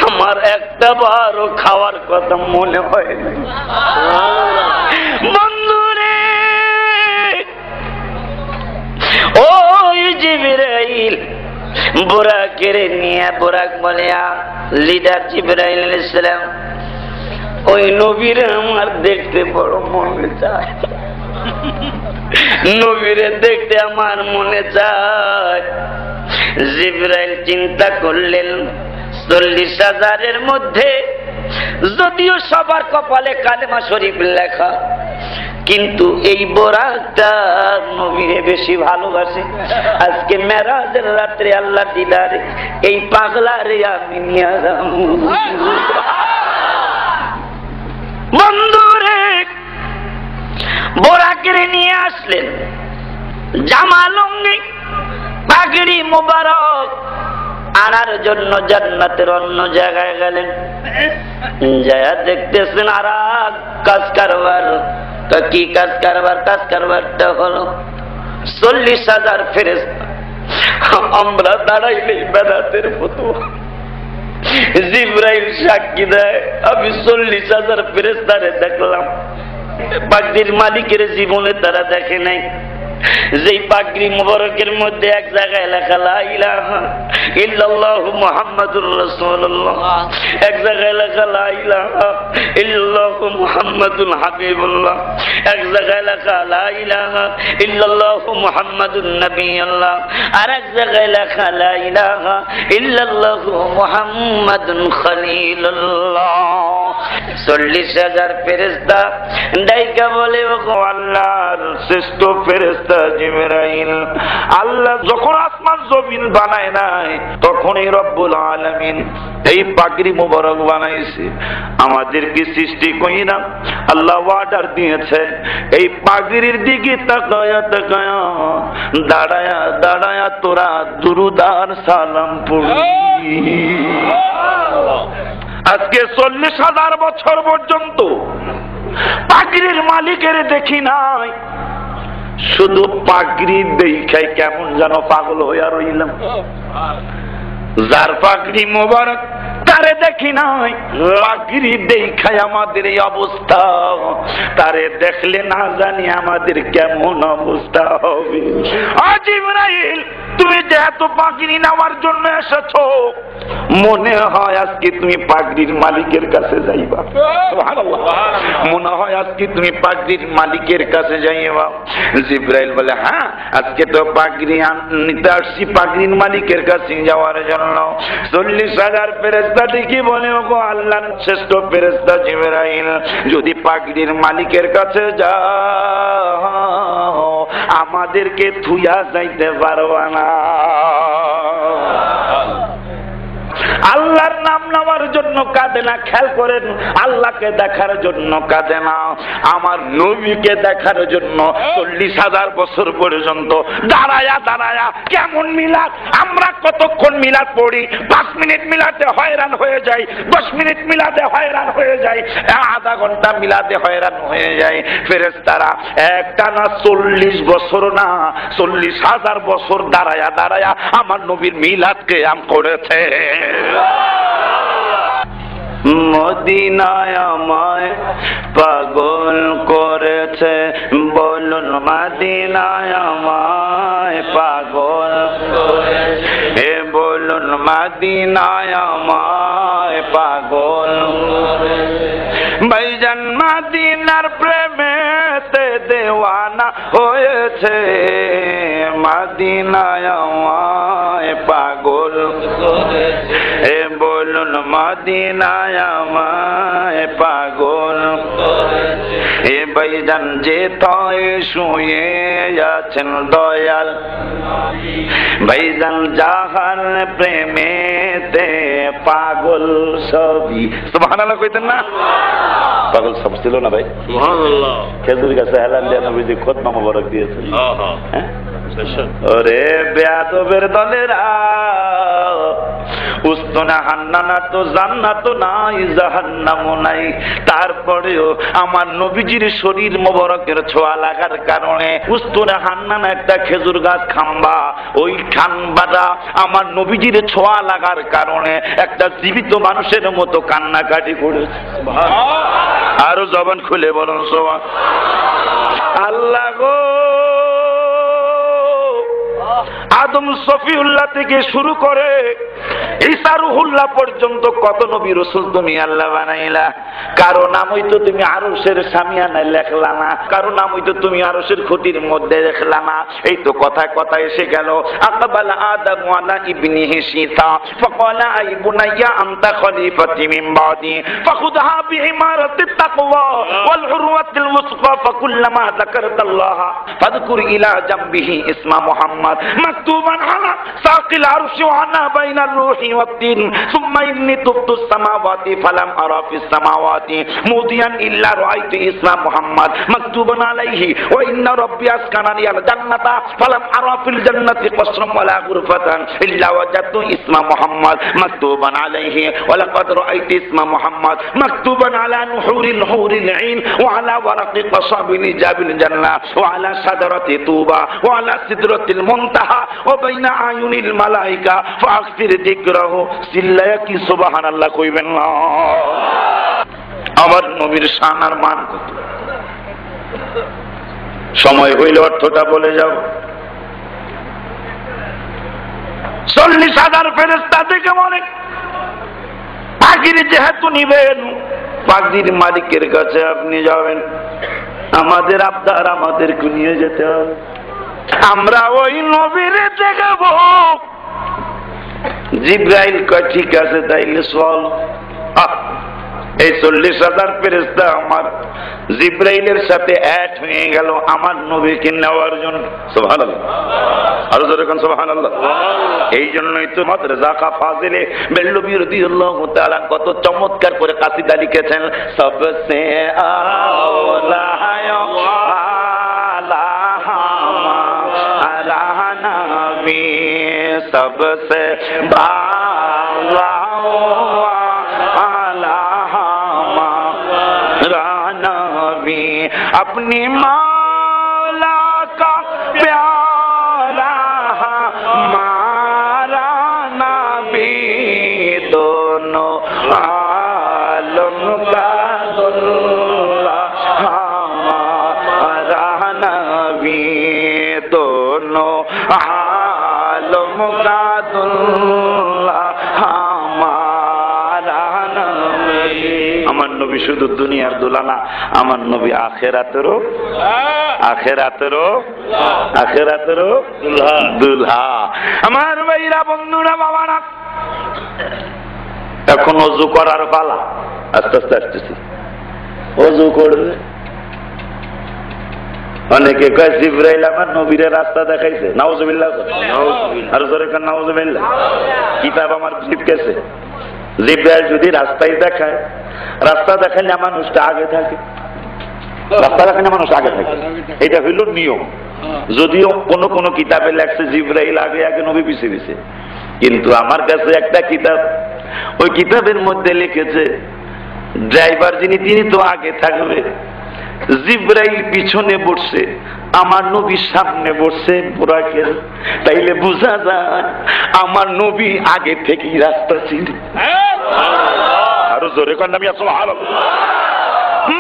Speaker 1: আমার একটা বারও খাওয়ার কথা মনে হয় না। বন্ধুরে, ওই জিবরাইল বুরাকের নিয়ে, বুরাক বলে, লিডার জিবরাইল আলাইহিস সালাম, ওই নবীরে আমার দেখতে বড় মনে চায়, নবীরে দেখতে আমার মনে চায়। জিবরাইল চিন্তা করলেন, ৪০,০০০-এর মধ্যে যদিও সবার কপালে কালেমা শরীফ লেখা, কিন্তু এই বোরাকটা নবীরে বেশি ভালোবাসে। আজকে মেরাজের রাত্রে আল্লাহ দিদারে এই পাগলারে আমি নিয়ে যাব। বন্ধুরে, বোরাকের নিয়ে আসলেন, জামা লুঙ্গি পাগড়ি মোবারক আনার জন্য জান্নাতের অন্য জায়গায় গেলেন। যায়া দেখতেছেন আর কাজ কারবার। কি কাজ কারবার? কাজ কারবারটা হলো ৪০,০০০ ফেরেশতা। আমরা দাঁড়াইলেই বেদাতের ফতোয়া। জিবরাইল সাক্ষী দেয়, আমি ৪০,০০০ ফেরেশতারে দেখলাম, পাগড়ির মালিকের জীবনে তারা দেখে নাই। যেই পাগড়ি মুবারকের মধ্যে এক জায়গায় লেখা লা ইলাহা ইল্লাল্লাহু মুহাম্মাদুর রাসূলুল্লাহ, এক জায়গায় লেখা লা ইলাহা ইল্লাল্লাহু মুহাম্মাদুল হাবিবুল্লাহ, এক জায়গায় লেখা লা ইলাহা ইল্লাল্লাহু মুহাম্মাদুন নবিয়ুল্লাহ, আর এক জায়গায় লেখা লা ইলাহা ইল্লাল্লাহু মুহাম্মাদুন খলিলুল্লাহ। ৪০,০০০ ফেরেশতা ডাইকা বলে, ও আল্লাহর শ্রেষ্ঠ ফেরেশতা জিবরাইল, আল্লাহ যখন আসমান জমিন বানায় নাই তখনই রব্বুল আলামিন এই পাগড়ি মুবারক বানাইছে। আমাদেরকে সৃষ্টি কইরা
Speaker 2: আল্লাহ অর্ডার দিয়েছে এই পাগড়ির দিকে তাকায়া তাকায়া দাঁড়ায়া দাঁড়ায়া তোরা দুরুদার সালাম পড়বি। আজকে 40,000 বছর পর্যন্ত পাগড়ির মালিকের দেখি নাই, শুধু পাগড়ি দেখাই কেমন যেন পাগল হইয়া রইলাম। যার পাগড়ি মোবারক তারে দেখি নাই, পাগড়ি দেখাই আমাদের এই অবস্থা, তারে দেখলে না জানি আমাদের কেমন অবস্থা হবে। আজ জিবরাইল তুমি যেহেতু পাগড়ি নেওয়ার জন্য এসেছো, মনে হয় আজকে তুমি পাগড়ির মালিকের কাছে যাইবা। সুবহানাল্লাহ, মনে হয় আজকে তুমি পাগড়ির মালিকের কাছে যাইবা। জিবরাইল বলে হ্যাঁ, আজকে তো পাগড়ি নিতে আসছি পাগড়ির মালিকের কাছে যাওয়ার জন্য। 40,000 ফেরেশতা দেখি বলে ওগো আল্লাহর শ্রেষ্ঠ ফেরেশতা জিবরাইল, যদি পাগড়ির মালিকের কাছে যাও আমাদেরকে থুইয়া যাইতে পারবা না। আল্লাহর নাম নেওয়ার জন্য কাঁদে না, খেয়াল করেন, আল্লাহকে দেখার জন্য কাঁদে না, আমার নবীকে দেখার জন্য 40,000 বছর পর্যন্ত দাঁড়ায়া দাঁড়ায়া কেমন মিলাদ। আমরা কতক্ষণ মিলাদ পড়ি, 5 মিনিট মিলাদে হয়রান হয়ে যাই, 10 মিনিট মিলাদে হয়রান হয়ে যাই, আধা ঘন্টা মিলাদে হয়রান হয়ে যায়। ফেরেশতারা একটানা 40 বছর না 40,000 বছর দাঁড়ায়া দাঁড়ায়া আমার নবীর মিলাদ কিয়াম করেছে। মদিনায় আমায় পাগল করেছে, বলুন মদিনায় আমায় পাগল করেছে, এ বলুন মদিনায় আমায় পাগল করেছে। ভাইজান মদিনার প্রেমেতে দেওয়ানা হয়েছে, মদিনায় আমায় পাগল করেছে, এ বলুন মদিনায় আমায় পাগল করেছে। এ ভাইজান যে তয় শুয়ে আছেন দয়াল, ভাইজান জাহান প্রেমেতে পাগল সবই। সুবহানাল্লাহ কইতেন না? পাগল সব ছিল না ভাই? সুবহানাল্লাহ। খেজুর গাছে হেলান দিয়ে নবীজি খুতবা মোবারক দিয়েছেন। হ্যাঁ, ওরে বেয়াদবের দলেরা, উস্তনা হান্নানা তো জান্নাত নাই জাহান্নাম নাই, তারপরেও আমার নবীজির শরীর মোবারকের ছোঁয়া লাগার কারণে উস্তনা হান্নানা একটা খেজুর গাছ খাম্বা, ওই খাম্বাটা আমার নবীজির ছোঁয়া লাগার কারণে একটা জীবিত মানুষের মতো কান্নাকাটি করেছে। আরো জবান খুলে বলুন সুবহান আল্লাহ গো। আদম সফিউল্লাহ থেকে শুরু করে ঈসা রুহুল্লাহ পর্যন্ত কত নবী রাসূল তুমি আল্লাহ বানাইলা। কারো নাম হইতো তুমি আরশের সামিয়ানায় লেখলা না, কারো নাম হইতো তুমি আরশের খুঁটির মধ্যে লেখলা না। এই তো কথায় কথায় এসে গেল। আকবাল আদম আলা ইবনিহি শীতা ফাকালা আই বুনাইয়া আনতা খলিফাতি মিন বাদি ফাখুযহা বিইমারাতি তাকওয়া ওয়াল উরওয়াতিল ওয়াসফা ফাকুল্লামা যাকারতাল্লাহ ফাযকুর ইলা জামবিহি ইসমা মুহাম্মদ মাকতুবান আলা সাকিল আরশি ওয়া আনা বাইনার রূহি ওয়াত তিন সুম্মা ইন্নী তুবতু সামাওয়াতি ফালাম আরা ফিস সামাওয়াতি মুদিয়ান ইল্লা রাআইতু ইসমা মুহাম্মদ মাকতুবান আলাইহি ওয়া ইন্না রাব্বি আসকানানি আল জান্নাতা ফালাম আরা ফিল জান্নাতি কসরাম ওয়ালা গুরফাতান ইল্লা ওয়াজাদতু ইসমা মুহাম্মদ মাকতুবান আলাইহি ওয়া লাকাদ রাআইতু ইসমা মুহাম্মদ মাকতুবান আলা নুহুরিল হুরিল আইন ওয়া আলা ওয়ারাকি কসাবিল জাবিল জান্নাহ ওয়া আলা সাদরাতি তুবা ওয়া আলা সিদরাতিল মুনতাহা ওয়া বাইনা আয়ুনিল মালাইকা ফাগফির যিকরাহু সিল্লায়া কি সুবহানাল্লাহ কইবেন না। আমার নবীর শান আর মান কত। সময় হইলে অর্থটা বলে যাও। 40,000 ফেরেশতা থেকে মনে পাগড়ি যেহেতু নিবেন, পাগড়ির মালিকের কাছে আপনি যাবেন, আমাদের আবদার আমাদেরকে নিয়ে যেতে হবে। আমরা ওই নবীরে দেখাব। জিবরাইল কয় ঠিক আছে তাইলে চল। এই 40,000 ফেরেশতা আমার জিবরাইলের সাথে এক হয়ে গেল আমার নবীকে নেওয়ার জন্য। সুবহানাল্লাহ, আরো জোরে কোন সুবহানাল্লাহ। এই জন্যই তো মাদ্রাসা ফাজিলে বেল্লবী রাদিয়াল্লাহু তাআলা কত চমৎকার করে কাসিদা লিখেছেন। সবসে বালাও আলা নবী अपनी मौला का प्यारा हमारा नबी दोनों आलम का दुल्हा हमारा नबी दोनों आलम का दुल्हा हमारा नबी। আমার নবী শুধু দুনিয়ার দুলা না, আমার নবী আখেরাতেরও দুলহা। আমার ভাইরা বন্ধুরা বাবারা, এখন অজু করার পালা। আস্তে আস্তে আসতেছি। অজু করবে। অনেকে কয় জিবরাইল আমার নবীরে রাস্তা দেখাইছে। নাউজুবিল্লাহ। আর জোরে কান নাউজুবিল্লাহ। কিতাব আমার জিপকেছে। জিবরাইল যদি রাস্তায় দেখায়, রাস্তা দেখালে মানুষটা আগে থাকে, রাস্তা দেখালে মানুষ আগে থাকে, এটা হইল নিয়ম। যদিও কোন কোন কিতাবে লেখছে জিবরাইল আগে আগে নবী পিছিয়ে পিছে, কিন্তু আমার কাছে একটা কিতাব, ওই কিতাবের মধ্যে লিখেছে ড্রাইভার যিনি তিনি তো আগে থাকবে, জিবরাইল পিছনে বসছে, আমার নবী সামনে বসছে বুরাকের। তাইলে বোঝা যায় আমার নবী আগে থেকেই রাস্তা চিনে। আরো জোরে কর নামি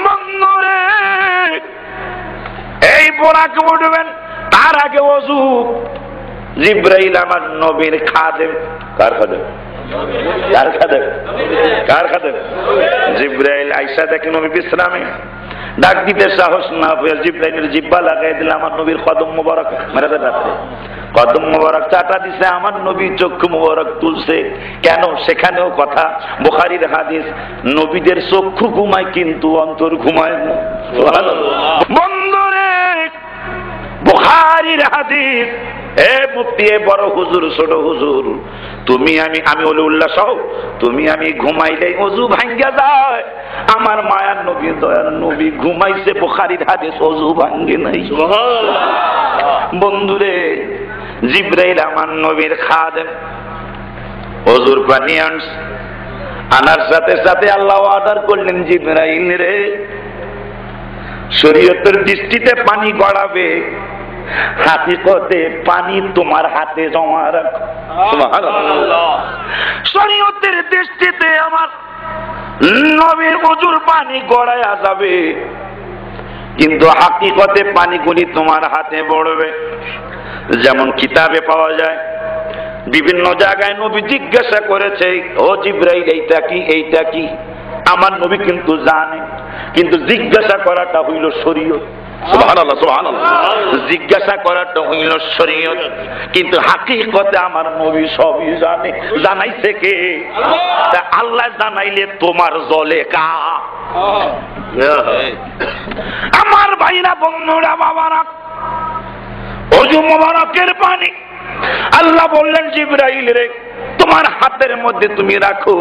Speaker 2: বন্ধুরে, এই বোরাকে উঠবেন তার আগে ওযু। জিবরাইল আমার নবীর খাদেম। কার খাদেম? কার খাদেম? জিবরাইল আয়েশা দেখে নবী বিশ্রামে, ডাক দিতে সাহস না পেয়ে জিবরাইলের জিব্বা লাগাই দিলে আমার নবীর কদম মোবারক মেরে রাত্রে কদম মোবারক চাটা দিছে, আমার নবী চক্ষু মোবারক তুলছে। কেন? সেখানেও কথা, বুখারীর হাদিস, নবীদের চক্ষু ঘুমায় কিন্তু অন্তর ঘুমায় না। বন্ধুরে, বুখারীর হাদিস। এ মুফতি, এ বড় হুজুর, ছোট হুজুর, তুমি আমি ওলিউল্লাহ সহ তুমি আমি ঘুমাইলে ওযু ভাঙ্গা যায়। আমার মায়ার নবী, দয়ার নবী ঘুমাইছে, বুখারীর হাদিস, ওযু ভাঙ্গে নাই। বন্ধুরে, জিবরাইল আমার নবীর খাদেম, ওযুর পানি আনার সাথে সাথে আল্লাহ অর্ডার করলেন, জিবরাইল রে, শরীয়তের দৃষ্টিতে পানি গড়াবে, হাকিকতে পানি তোমার হাতে জমা রাখো। সুবহানাল্লাহ। শরীয়তের দৃষ্টিতে আমার নবীর ওযুর পানি গড়ায়া যাবে, কিন্তু হাকিকতে পানিগুলি তোমার হাতে পড়বে। যেমন কিতাবে পাওয়া যায়, বিভিন্ন জায়গায় নবী জিজ্ঞাসা করেছে, ও জিবরাইল এইটা কি, এইটা কি? আমার নবী কিন্তু জানে, কিন্তু জিজ্ঞাসা করাটা হইল শরীয়ত। সুবহানাল্লাহ, সুবহানাল্লাহ। জিজ্ঞাসা করাটা হইল শরীয়ত, কিন্তু হাকিকতে আমার নবী সবই জানে। জানাইছে কে? আল্লাহ জানাইলে তোমার জলে কা? আমার ভাইরা, বন্ধুরা, বাবারা, ওযু মোবারকের পানি আল্লাহ বললেন জিবরাইল রে, তোমার হাতের মধ্যে তুমি রাখো।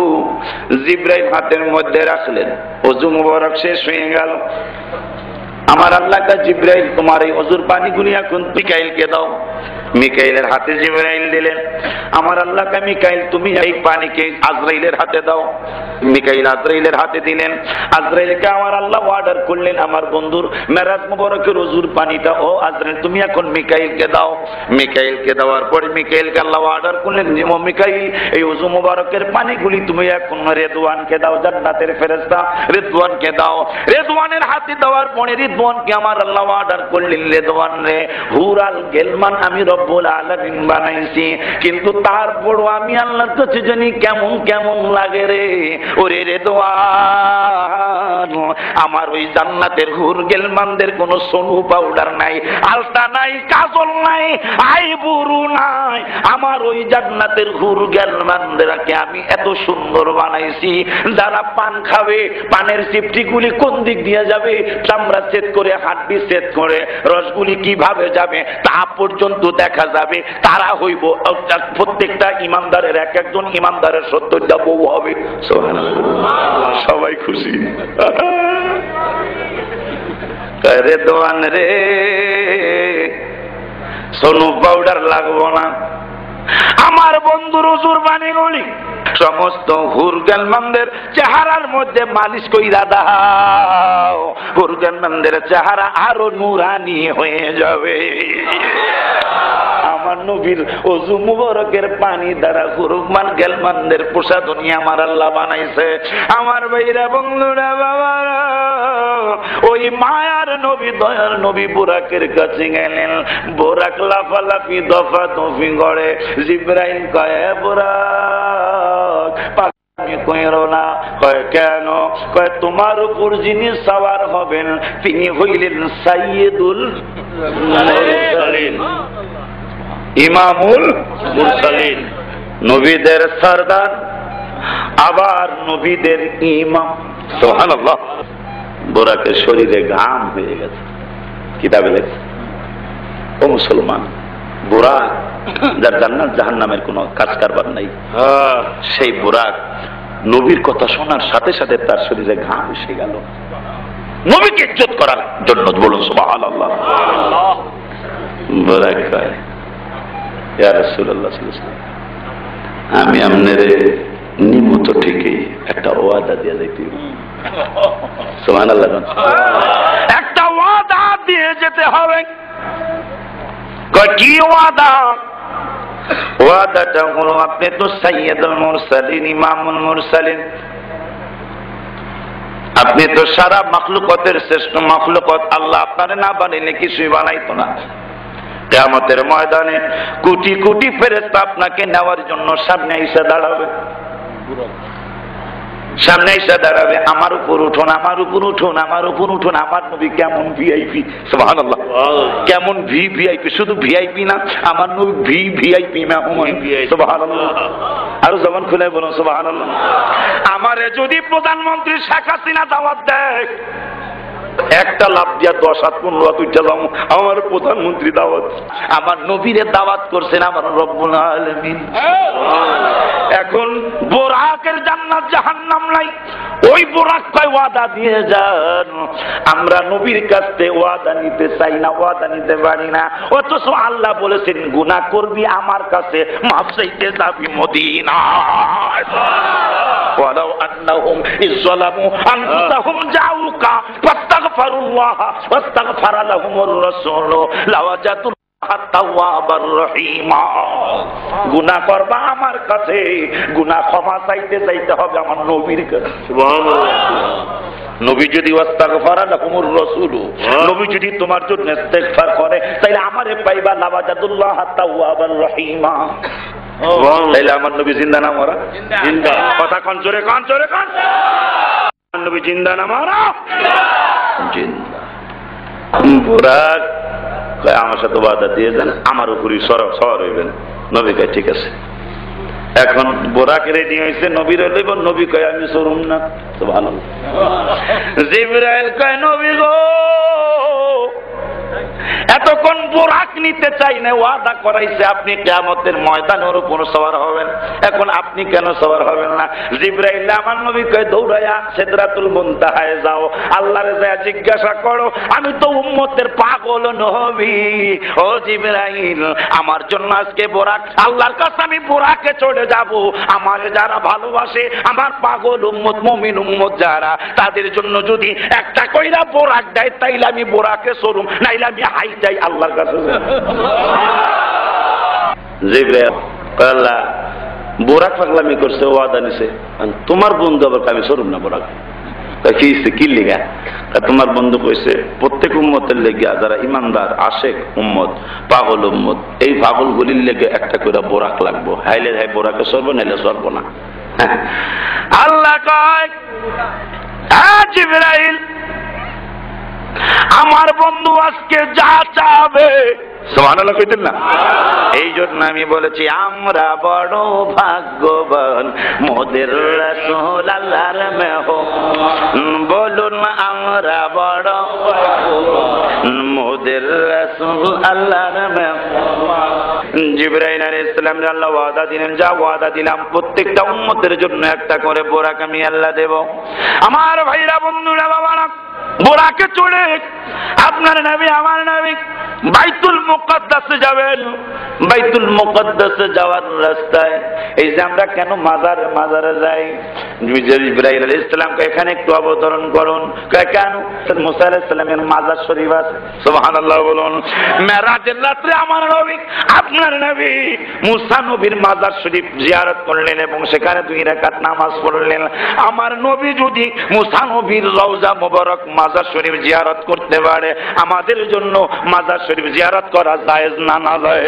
Speaker 2: জিবরাইল হাতের মধ্যে রাখলেন, ওযু মোবারক শেষ হয়ে গেল। আমার আল্লাহ কা জিবরাইল, তোমার এই ওযুর পানিগুলি এখন মিকাইলকে দাও। মিকাইলের হাতে জিবরাইল দিলেন। আমার আল্লাহ কা মিকাইল, তুমি এই পানিকে আজরাইলের হাতে দাও। মিকাইল আজরাইলের হাতে দিলেন। আজরাইলকে আমার আল্লাহ অর্ডার করলেন, আমার বন্ধুর মেরাজ মুবারকের ওযুর পানিটা ও আজরাইল তুমি এখন মিকাইলকে দাও। মিকাইলকে দেওয়ার পরে মিকাইলকে আল্লাহ অর্ডার করলেন, যে মিকাইল, এই ওযু মুবারকের পানিগুলি তুমি এখন রেদওয়ানকে দাও, জান্নাতের ফেরেশতা রেদওয়ানকে দাও। রেদওয়ানের হাতে দেওয়ার পরে রেদওয়ানকে আমার আল্লাহ অর্ডার করলেন, রেদওয়ান রে, হুরাল গেলমান আমি রব্বুল আলামিন বানাইছি, কিন্তু তারপরও আমি আল্লাহর কাছে জানি কেমন কেমন লাগে রে। ওরে রেদওয়ান, আমার ওই জান্নাতের হুর গেলমানদের কোনো সোনু পাউডার নাই, আলতা নাই, কাজল নাই, আইবুরু নাই। আমার ওই জান্নাতের হুর গেলমানদেরকে আমি এত সুন্দর বানাইছি, যারা পান খাবে পানের চিপটিগুলি কোন দিক দিয়ে যাবে, চামড়া সেট করে, হাড্ডি সেট করে, রসগুলি কিভাবে যাবে তা পর্যন্ত দেখা যাবে। তারা হইব প্রত্যেকটা ইমানদারের, এক একজন ইমানদারের 70টা বউ হবে। সবাই খুশি। রেদওয়ান রে, সোনু পাউডার লাগবো না, আমার বন্ধুর হুজুর বাণী বলি, সমস্ত হুরগানমানদের চেহারার মধ্যে মালিশ কইরা দাও, হুরগানমানদের চেহারা আরো নুরানি হয়ে যাবে। আমার নবীর ওযু মুবারকের পানি দ্বারা হুরমান গেলমানদের প্রসাধনী আমার আল্লাহ বানাইছে। আমার ভাইরা বন্ধুরা বাবারা, ওই মায়ার নবী দয়ার নবী বুরাকের কাছে গেলেন। বুরাক লাফালাফি দফা দফি করে। জিবরাইল কয় বুরাক কইরো না। কয় কেন? কয় তোমার উপর যিনি সওয়ার হবেন তিনি হইলেন সাইয়্যিদুল মুরসালিন, ইমামুল মুরসালিন, নবীদের সরদার আবার নবীদের ইমাম। সুবহানাল্লাহ। বুরাকের শরীরে ঘাম হয়ে গেছে, কিতাবে লেখছে। ও মুসলমান, বুরাক যার জান্নাত জাহান্নামের কোনো কাজ কারবার নাই, সেই বুরাক নবীর কথা শোনার সাথে সাথে তার শরীরে ঘাম এসে গেল নবীকে ইজ্জত করার জন্য। বলুন সুবহানাল্লাহ। বুরাক কয় ইয়া রাসূলুল্লাহ সাল্লাল্লাহু আলাইহি ওয়াসাল্লাম, আমি আপনারে নিমত ঠিকই একটা ওয়াদা দিয়ে যাইতে। সুবহানাল্লাহ। একটা ওয়াদা দিয়ে যেতে হবে। কয় কি ওয়াদা? ওয়াদাটা হলো আপনি তো সাইয়্যিদুল মুরসালিন, ইমামুল মুরসালিন, আপনি তো সারা মাখলুকাতের শ্রেষ্ঠ মাখলুকাত। আল্লাহ আপনারে না বানাইলে কিছুই বানাইতো না। কিয়ামতের ময়দানে কোটি কোটি ফেরেশতা আপনাকে নেওয়ার জন্য সামনে এসে দাঁড়াবে, সামনে এসে দাঁড়াবে। আমার উপর উঠুন, আমার উপর উঠুন, আমার উপর উঠুন। আমার নবী কেমন ভিআইপি! সুবহানাল্লাহ। কেমন ভিআইপি! শুধু ভিআইপি না, আমার নবী ভিআইপি মেহমান। সুবহানাল্লাহ। আর জবান খুলে বলুন সুবহানাল্লাহ। আমারে যদি প্রধানমন্ত্রী শেখ হাসিনা দাওয়াত দেয়, একটা লাভ দিয়া 10 হাত 15 হাত উঠে যাবো। আমার প্রধানমন্ত্রী দাওয়াত, আমার নবীরে দাওয়াত করছেন আমার রব্বুল আলামিন। এখন বুরাকের জান্নাত জাহান্নাম নাই, ওই বুরাক কয় ওয়াদা দিয়ে যান। আমরা নবীর কাছ থেকে ওয়াদা নিতে চাই না, ওয়াদা নিতে পারি না। অথচ আল্লাহ বলেছেন গুনাহ করবি আমার কাছে, মাফ চাইতে যাবি মদিনায়। ওয়ালাউ আন্নাহুম ইযলামু আনফুসাহুম জাউকা ফাস্তাগফিরুল্লাহ ওয়াস্তাগফারা লাহুমুর রাসূল লাওয়াজাতু তাওয়াবার রহিমা। গুনাহ করবা আমার কাছে, গুনাহ ক্ষমা চাইতে চাইতে হবে আমার নবীর কাছে। সুবহানাল্লাহ। নবী যদি ওয়াস্তাগফারা লাহুমুর রাসূল, নবী যদি তোমার জন্য ইস্তেগফার করে তাইলে আমারে পাইবা লাওয়াজাতুল্লাহ তাওয়াবার রহিমা। তাইলে আমার নবী জিন্দা না মরা? জিন্দা। কথা কোন জোরে কোন, জোরে কোন। নবী জিন্দা না মরা? জিন্দা। বুরাক কয় আমার সাথে ওয়াদা দিয়ে যান, আমার উপরই সওয়ার হইবেন। নবী কয় ঠিক আছে। এখন বুরাক রেডি হইছে, নবীর লইব। নবী কয় আমি সরুম না। সুবহানাল্লাহ। জিবরাইল কয় নবী গো, এতক্ষণ বুরাক নিতে চাই না, ওয়াদা করাইছে আপনি কিয়ামতের ময়দানের উপর সওয়ার হবেন, এখন আপনি কেন সওয়ার হবেন না? জিবরাইল আমার নবী কয় দৌড়াইয়া সিদরাতুল মুনতাহায় যাও, আল্লাহরে যায় জিজ্ঞাসা করো আমি তো উম্মতের পাগল নবী। ও জিবরাইল, আমার জন্য আজকে বুরাক, আল্লাহর কাছে আমি বুরাকে চড়ে যাব। আমার যারা ভালোবাসে, আমার পাগল উম্মত মুমিন উম্মত যারা, তাদের জন্য যদি একটা কইরা বুরাক দেয় তাইলে আমি বুরাকে চড়ুম, নাইলে আমি হাই যাই আল্লাহর কাছে। জিবরাইল আল্লাহ বুরাক পাগলামি করছে, ওয়াদা নিছে, তোমার বন্ধু আবার আমি চড়ুম না বুরাক। কি লিগা? তোমার বন্ধু কইছে প্রত্যেক উম্মতের লেগে যারা ইমানদার আশেক উম্মত, পাগল উম্মত, এই পাগল গুলির লেগে একটা করে বোরাক লাগবো, হাইলে হাই বোরাকে সরবো, নাইলে সরবো না। আল্লাহ কয় জিবরাইল, আমার বন্ধু আজকে যা চাবে, সুবহানাল্লাহ কইতেন না? এই জন্য আমি বলেছি আমরা বড় ভাগ্যবান, মোদের রাসূল আল্লাহর মেহমান। বলুন আমরা বড় ভাগ্যবান, মোদের রাসূল আল্লাহর মেহমান। জিবরাইল আলাইহিস সালাম আল্লাহ ওয়াদা দিলেন, যা ওয়াদা দিলাম প্রত্যেকটা উম্মতের জন্য একটা করে বোরাক আমি আল্লাহ দেব। আমার ভাইরা বন্ধুরা বাবারা, বোরাকে চড়ে আপনার নবী আমার নবী বাইতুল মুকাদ্দাসে যাবেন। বাইতুল মুকাদ্দাসে যাওয়ার রাস্তায় এই যে আমরা কেন মাজারে যাই, ইব্রাহিম আলাইহিস সালামকে এখানে একটু অবতরণ করুন। কেন? মুসা আলাইহিস সালামের মাজার শরীফ আছে। সুবহানাল্লাহ বলুন। মেরাজের রাত্রে আমার নবী আপনার নবী মুসা নবীর মাজার শরীফ জিয়ারত করলেন এবং সেখানে 2 রাকাত নামাজ পড়লেন। আমার নবী যদি মুসা নবীর রওজা মোবারক মাজার শরীফ জিয়ারত করতে পারে, আমাদের জন্য মাজার শরীফ জিয়ারত করা জায়েজ না না জায়েজ?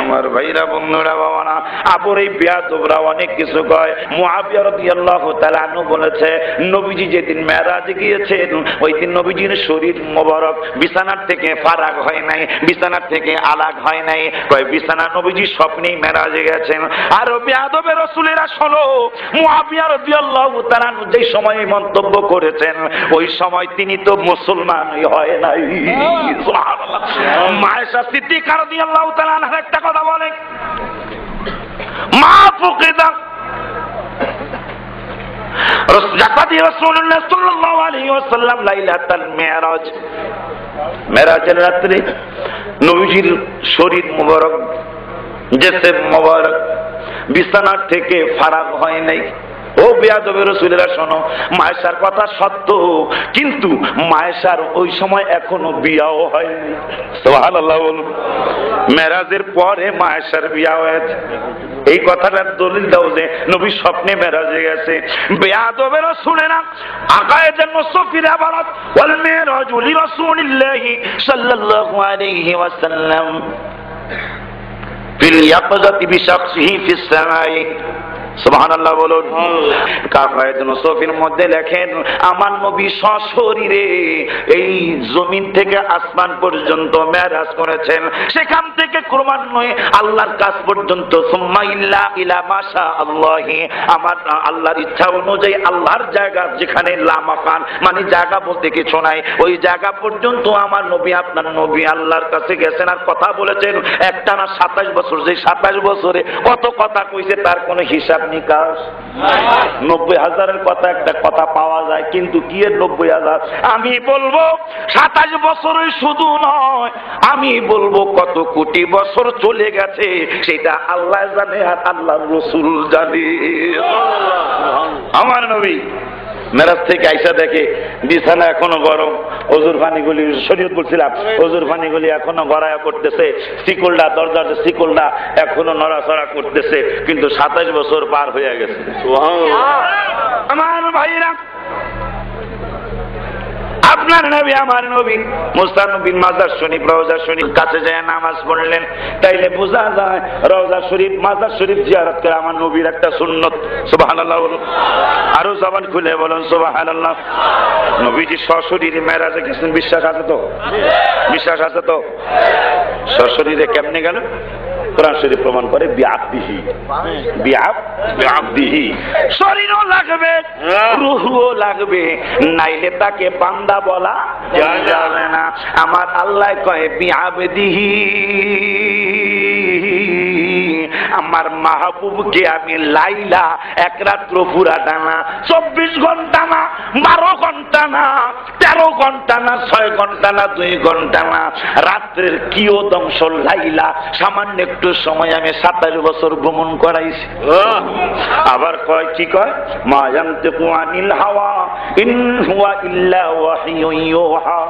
Speaker 2: আমার ভাইরা বন্ধুরা বাবারা, আপুর এই বেয়াদবরা অনেক কিছু কয়। মুআবিয়া রাদিয়াল্লাহু তাআলা আনহু বলেছে, নবীজি যেদিন মেরাজে গিয়েছেন ওই দিন নবীজির শরীর মোবারক বিছানার থেকে ফারাক হয় নাই, বিছানার থেকে আলাগ হয় নাই। কয় বিছানা নবীজি স্বপ্নেই মেরাজে গেছেন। আর বেয়াদবের রাসূলেরা শোনো, মুআবিয়া রাদিয়াল্লাহু তাআলা আনহু যেই সময় মন্তব্য করেছেন ওই সময় তিনি তো মুসলমানই হয় নাই। সুবহানাল্লাহ। মায়েশা সিদ্দিকা রাদিয়াল্লাহু তাআলা আনহা একটা কথা বলে, মা ফুকিদা জাকাতি রাসূলুল্লাহ সাল্লাল্লাহু আলাইহি ওয়াসাল্লাম লাইলাতুল মিরাজ, মেরাজের রাত্রে নবীজির শরীর মোবারক জিসম মোবারক বিছানার থেকে ফারাক হয় নাই। ও বেয়াদবের রাসূলেরা শোনো, মায়েশার কথা সত্য, কিন্তু মায়েশার ওই সময় এখনো বিয়াও হয়নি। সুবহানাল্লাহ বলুন। মেরাজের পরে মায়েশার বিয়া হয়েছে। এই কথাটার দলিল দাও যে নবী স্বপ্নে মেরাজে গেছে। বেয়াদবের রাসূলেরা আকায়েদের মুসফির আবারত ওয়াল মিরাজ লিরাসূলিল্লাহি সাল্লাল্লাহু আলাইহি ওয়াসাল্লাম ফিল ইয়াকযাতি বিশাখসিহি ফিস সামাই। সুবহানাল্লাহ বলুন। কাফায়েতুন নসফির মধ্যে লেখেন, আমার নবী সশরীরে এই জমিন থেকে আসমান পর্যন্ত মেরাজ করেছেন। সেখান থেকে ক্রমান্বয়ে আল্লাহর কাছ পর্যন্ত সুম্মা ইল্লা ইলা মাশা আল্লাহি, আমার আল্লাহর ইচ্ছা অনুযায়ী আল্লাহর জায়গা যেখানে লা মাকান মানে জায়গা বলতে কিছু নাই, ওই জায়গা পর্যন্ত আমার নবী আপনার নবী আল্লাহর কাছে গেছেন আর কথা বলেছেন। একটানা 27 বছর, যে 27 বছরে কত কথা কইছে তার কোনো হিসাব নিকাশ 90,000-এর কথা একটা কথা পাওয়া যায়, কিন্তু কি এর 90,000? আমি বলবো 27 বছরই শুধু নয়, আমি বলবো কত কোটি বছর চলে গেছে সেটা আল্লাহ জানে আর আল্লাহর রাসূল জানে। আমার নবী মেরাজ থেকে আইসা দেখে বিছানা এখনো গরম, ওজুর পানিগুলি শরীয়ত বলছিলাম, ওজুর পানিগুলি এখনো গড়ায়া করতেছে, শিকলটা দরজার শিকলটা এখনো নড়াচড়া করতেছে, কিন্তু 27 বছর পার হয়ে গেছে। আমার ভাইরা, আপনার নবী আমার নবী মুসা নবীর মাজার শরীফ রওজা শরীফ কাছে যায় নামাজ পড়লেন। তাইলে বোঝা যায় রওজা শরীফ মাজার শরীফ জিয়ারত করা আমার নবীর একটা সুন্নত। সুবহানাল্লাহ বলুন। আরো জবান খুলে বলুন সুবহানাল্লাহ। নবীজি সশরীরে মেরাজে গেছেন, বিশ্বাস আছে তো? বিশ্বাস আছে তো? সশরীরে কেমনে গেল? কোরআন শরীফ প্রমাণ করে, বিআবদিহি বিআবদিহি। শরীরও লাগবে, রূহও লাগবে, নাইলে তাকে বান্দা বলা যাবে না। আমার আল্লাহ কয় বিআবদিহি, আমার মাহবুবকে আমি লাইলা এক রাত্র পুরা টানা 24 ঘন্টা না, 12 ঘন্টা না, 13 ঘন্টা না, 6 ঘন্টা না, 2 ঘন্টা না, রাত্রের কিয়দংশ লাইলা সামান্য একটু সময় আমি 27 বছর ভ্রমণ করাইছি। আবার কয় কি কয়, মা ইয়ানতিকু আনিল হাওয়া ইন হুয়া ইল্লা ওয়াহিয়ুন ইউহা।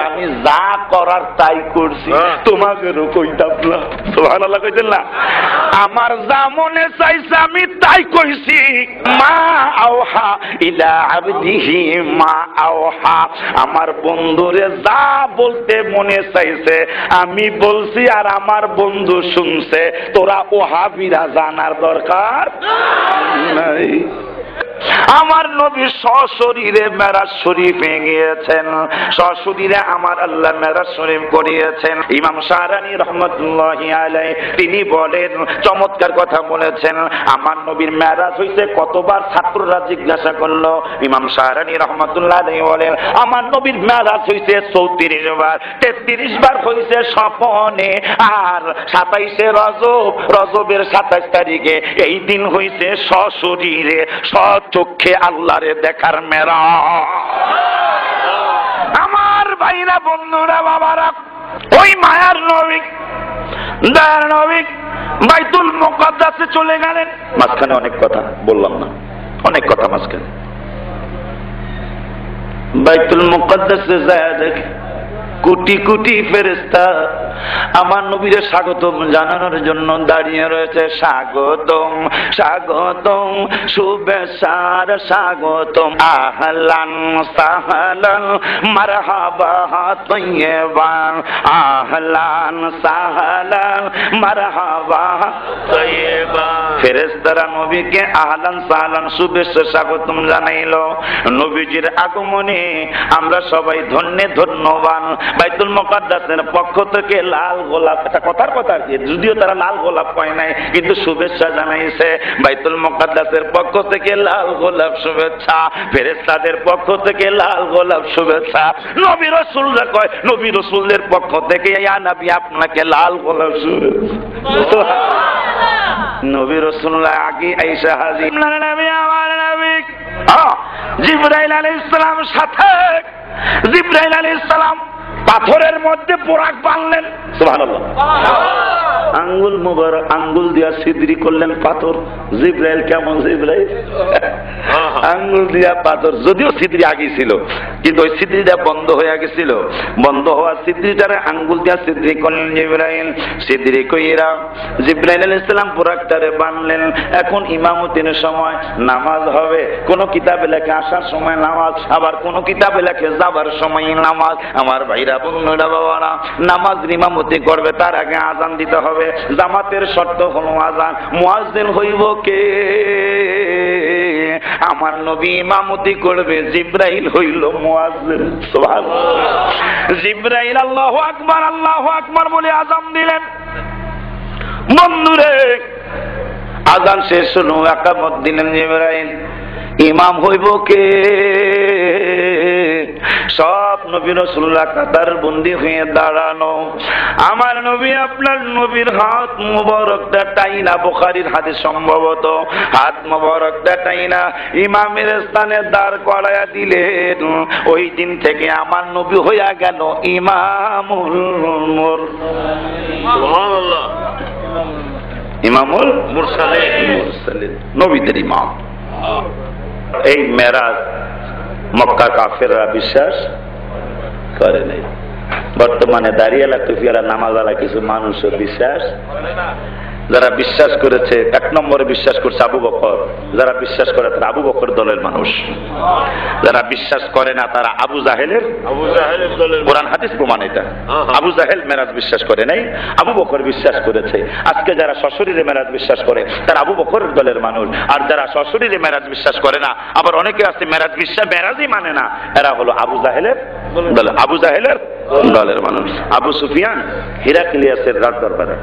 Speaker 2: আমি যা করার তাই করছি, তোমাদেরও কইতাম না। সুবহানাল্লাহ কইতেন না? আমার যা মনে চাইছে আমি তাই কইছি। মা আওহা ইলা আবদিহি মা আওহা, আমার বন্ধুরে যা বলতে মনে চাইছে আমি বলছি আর আমার বন্ধু শুনছে। তোরা ওহাবিরা জানার দরকার নাই। আমার নবী সশরীরে মেরাজ শরীফে গিয়েছেন, সশরীরে আমার আল্লাহ মেরাজ শরীফ করিয়েছেন। ইমাম শাহরানী রহমতুল্লাহি আলাইহি তিনি বলেন, চমৎকার কথা বলেছেন, আমার নবীর মেরাজ হইছে কতবার? ছাত্ররা জিজ্ঞাসা করলো। ইমাম শাহরানী রহমতুল্লাহ আলাইহি বলেন, আমার নবীর মেরাজ হইছে 34 বার, 33 বার হইছে স্বপনে, আর 27 রজব, রজবের 27 তারিখে এই দিন হইছে সশরীরে চোখে আল্লাহরে দেখার মেরাজ। আমার ভাইরা বন্ধুরা বাবারা, ওই মায়ার নবী দয়ার নবী বাইতুল মুকাদ্দাসে চলে গেলেন। মাঝখানে অনেক কথা বললাম না, অনেক কথা মাঝখানে। বাইতুল মুকাদ্দাসে যায় দেখে কোটি কোটি ফেরেশতা আমার নবীর স্বাগতম জানানোর জন্য দাঁড়িয়ে রয়েছে। স্বাগতম স্বাগতম শুভেচ্ছার স্বাগতম, আহলান সাহলান মারহাবা তৈয়বা, আহলান সাহলান মারহাবা তৈয়বা। ফেরেশতারা নবীকে আহলান সাহলান শুভেচ্ছা স্বাগতম জানাইল। নবীজির আগমনে আমরা সবাই ধন্যে ধন্যবান। বাইতুল মুকাদ্দাসের পক্ষ থেকে লাল গোলাপ, এটা কথার কথা, যদিও তারা লাল গোলাপ পায় নাই কিন্তু শুভেচ্ছা জানাইছে। বাইতুল মুকাদ্দাসের পক্ষ থেকে লাল গোলাপ শুভেচ্ছা, ফেরেশতাদের পক্ষ থেকে লাল গোলাপ শুভেচ্ছা। নবী রাসূলরা কয়, নবী রাসূলদের পক্ষ থেকে ইয়া নবী আপনাকে লাল গোলাপ শুভেচ্ছা। নবী রাসূলুল্লাহ আগে আয়েশা হাজির, নবী আমার নবী জিবরাইল আলাইহিস সালাম সাথে। জিবরাইল আলাইহিস সালাম পাথরের মধ্যে পোরাক বাঁধলেন, সুবহানাল্লাহ। আঙ্গুল মুবারক আঙ্গুল দিয়া সিদরি করলেন পাথর। জিবরাইল কেমন জিবরাইল, আঙ্গুল দিয়া পাথর, যদিও সিদরি আগে ছিল কিন্তু ওই সিদরিটা বন্ধ হয়ে গেছিল। বন্ধ হওয়া সিদরিটারে আঙ্গুল দিয়া সিদরি করলেন জিবরাইল। সিদরি কইরা জিবরাইল আলাইহিস সালাম পোরাকটারে বাঁধলেন। এখন ইমামতির সময় নামাজ হবে, কোন কিতাবে লেখে আসার সময় নামাজ, আবার কোন কিতাবে লেখে যাবার সময় নামাজ। আমার ভাইরা বন্ধুরা বাবারা, নামাজ ইমামতি করবে তার আগে আজান দিতে হবে। জামাতের শর্ত হলো আজান। মুয়াজ্জিন হইব কে? আমার নবী ইমামতি করবে, জিবরাইল হইল মুয়াজ্জিন। সুবহানাল্লাহ। জিবরাইল আল্লাহু আকবার বলে আজান দিলেন। বন্ধুরে আজান শেষ হলো, একামত দিলেন জিবরাইল। ইমাম হইব কে? সব নবী রাসূলুল্লাহ কাতার বন্দী হয়ে দাঁড়ানো। আমার নবী আপনার নবীর হাত মুবারকটা টাইনা, বুখারীর হাদিস সম্ভবত, হাত মুবারকটা টাইনা ইমামের স্থানে দাঁড় করায়া দিলেন। ওই দিন থেকে আমার নবী হইয়া গেল ইমামুল সুবহানাল্লাহ, ইমামুল মুরসালিন, নবীদের ইমাম। এই মেরাজ মক্কা কাফেররা বিশ্বাস করে নাই। বর্তমানে দাঁড়িয়েলা টুপিয়ালা নামাজালা কিছু মানুষও বিশ্বাস, যারা বিশ্বাস করেছে এক নম্বরে বিশ্বাস করছে আবু বকর। যারা বিশ্বাস করে তারা আবু বকর দলের মানুষ। যারা বিশ্বাস করে না তারা আবু জাহেলের দলের। কোরআন হাদিস প্রমাণ এটা। আবু জাহেল মেরাজ বিশ্বাস করে নাই, আবু বকর বিশ্বাস করেছে। আজকে যারা সশরীরে মেরাজ বিশ্বাস করে তারা আবু বকরের দলের মানুষ। আর যারা সশরীরে মেরাজ বিশ্বাস করে না, আবার অনেকে আছে মেরাজ বিশ্বাস মেরাজই মানে না, এরা হলো আবু জাহেলের দল, আবু জাহেলের দলের মানুষ। আবু সুফিয়ান হিরাক্লিয়াসের রাজ দরবারে।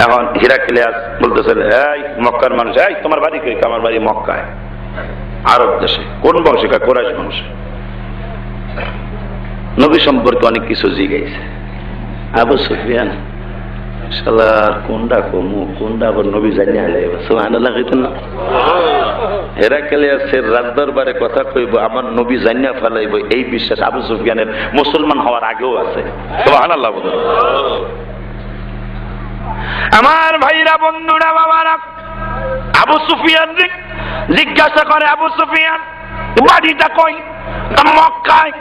Speaker 2: এখন হিরাক্লিয়াস বলতেছে, এই মক্কার মানুষ, এই তোমার বাড়ি কই? আমার বাড়ি মক্কায়, আরব দেশে। কোন বংশে? কুরাইশ বংশ। নবী সম্পর্কে অনেক কিছু জিজ্ঞাসা। আবু সুফিয়ান শালার কোনটা কমু কোনটা আবার নবী জানিয়ে আলে, সুবহানাল্লাহ কইতেন না। হিরাক্লিয়াসের রাজ দরবারে কথা কইব, আমার নবী জানিয়ে ফেলাইব, এই বিশ্বাস আবু সুফিয়ানের মুসলমান হওয়ার আগেও আছে। সুবহানাল্লাহ। আমার ভাইরা বন্ধুরা বাবারা, আবু সুফিয়ান জিজ্ঞাসা করে, আবু সুফিয়ান বাড়িটা কই? মক্কায়।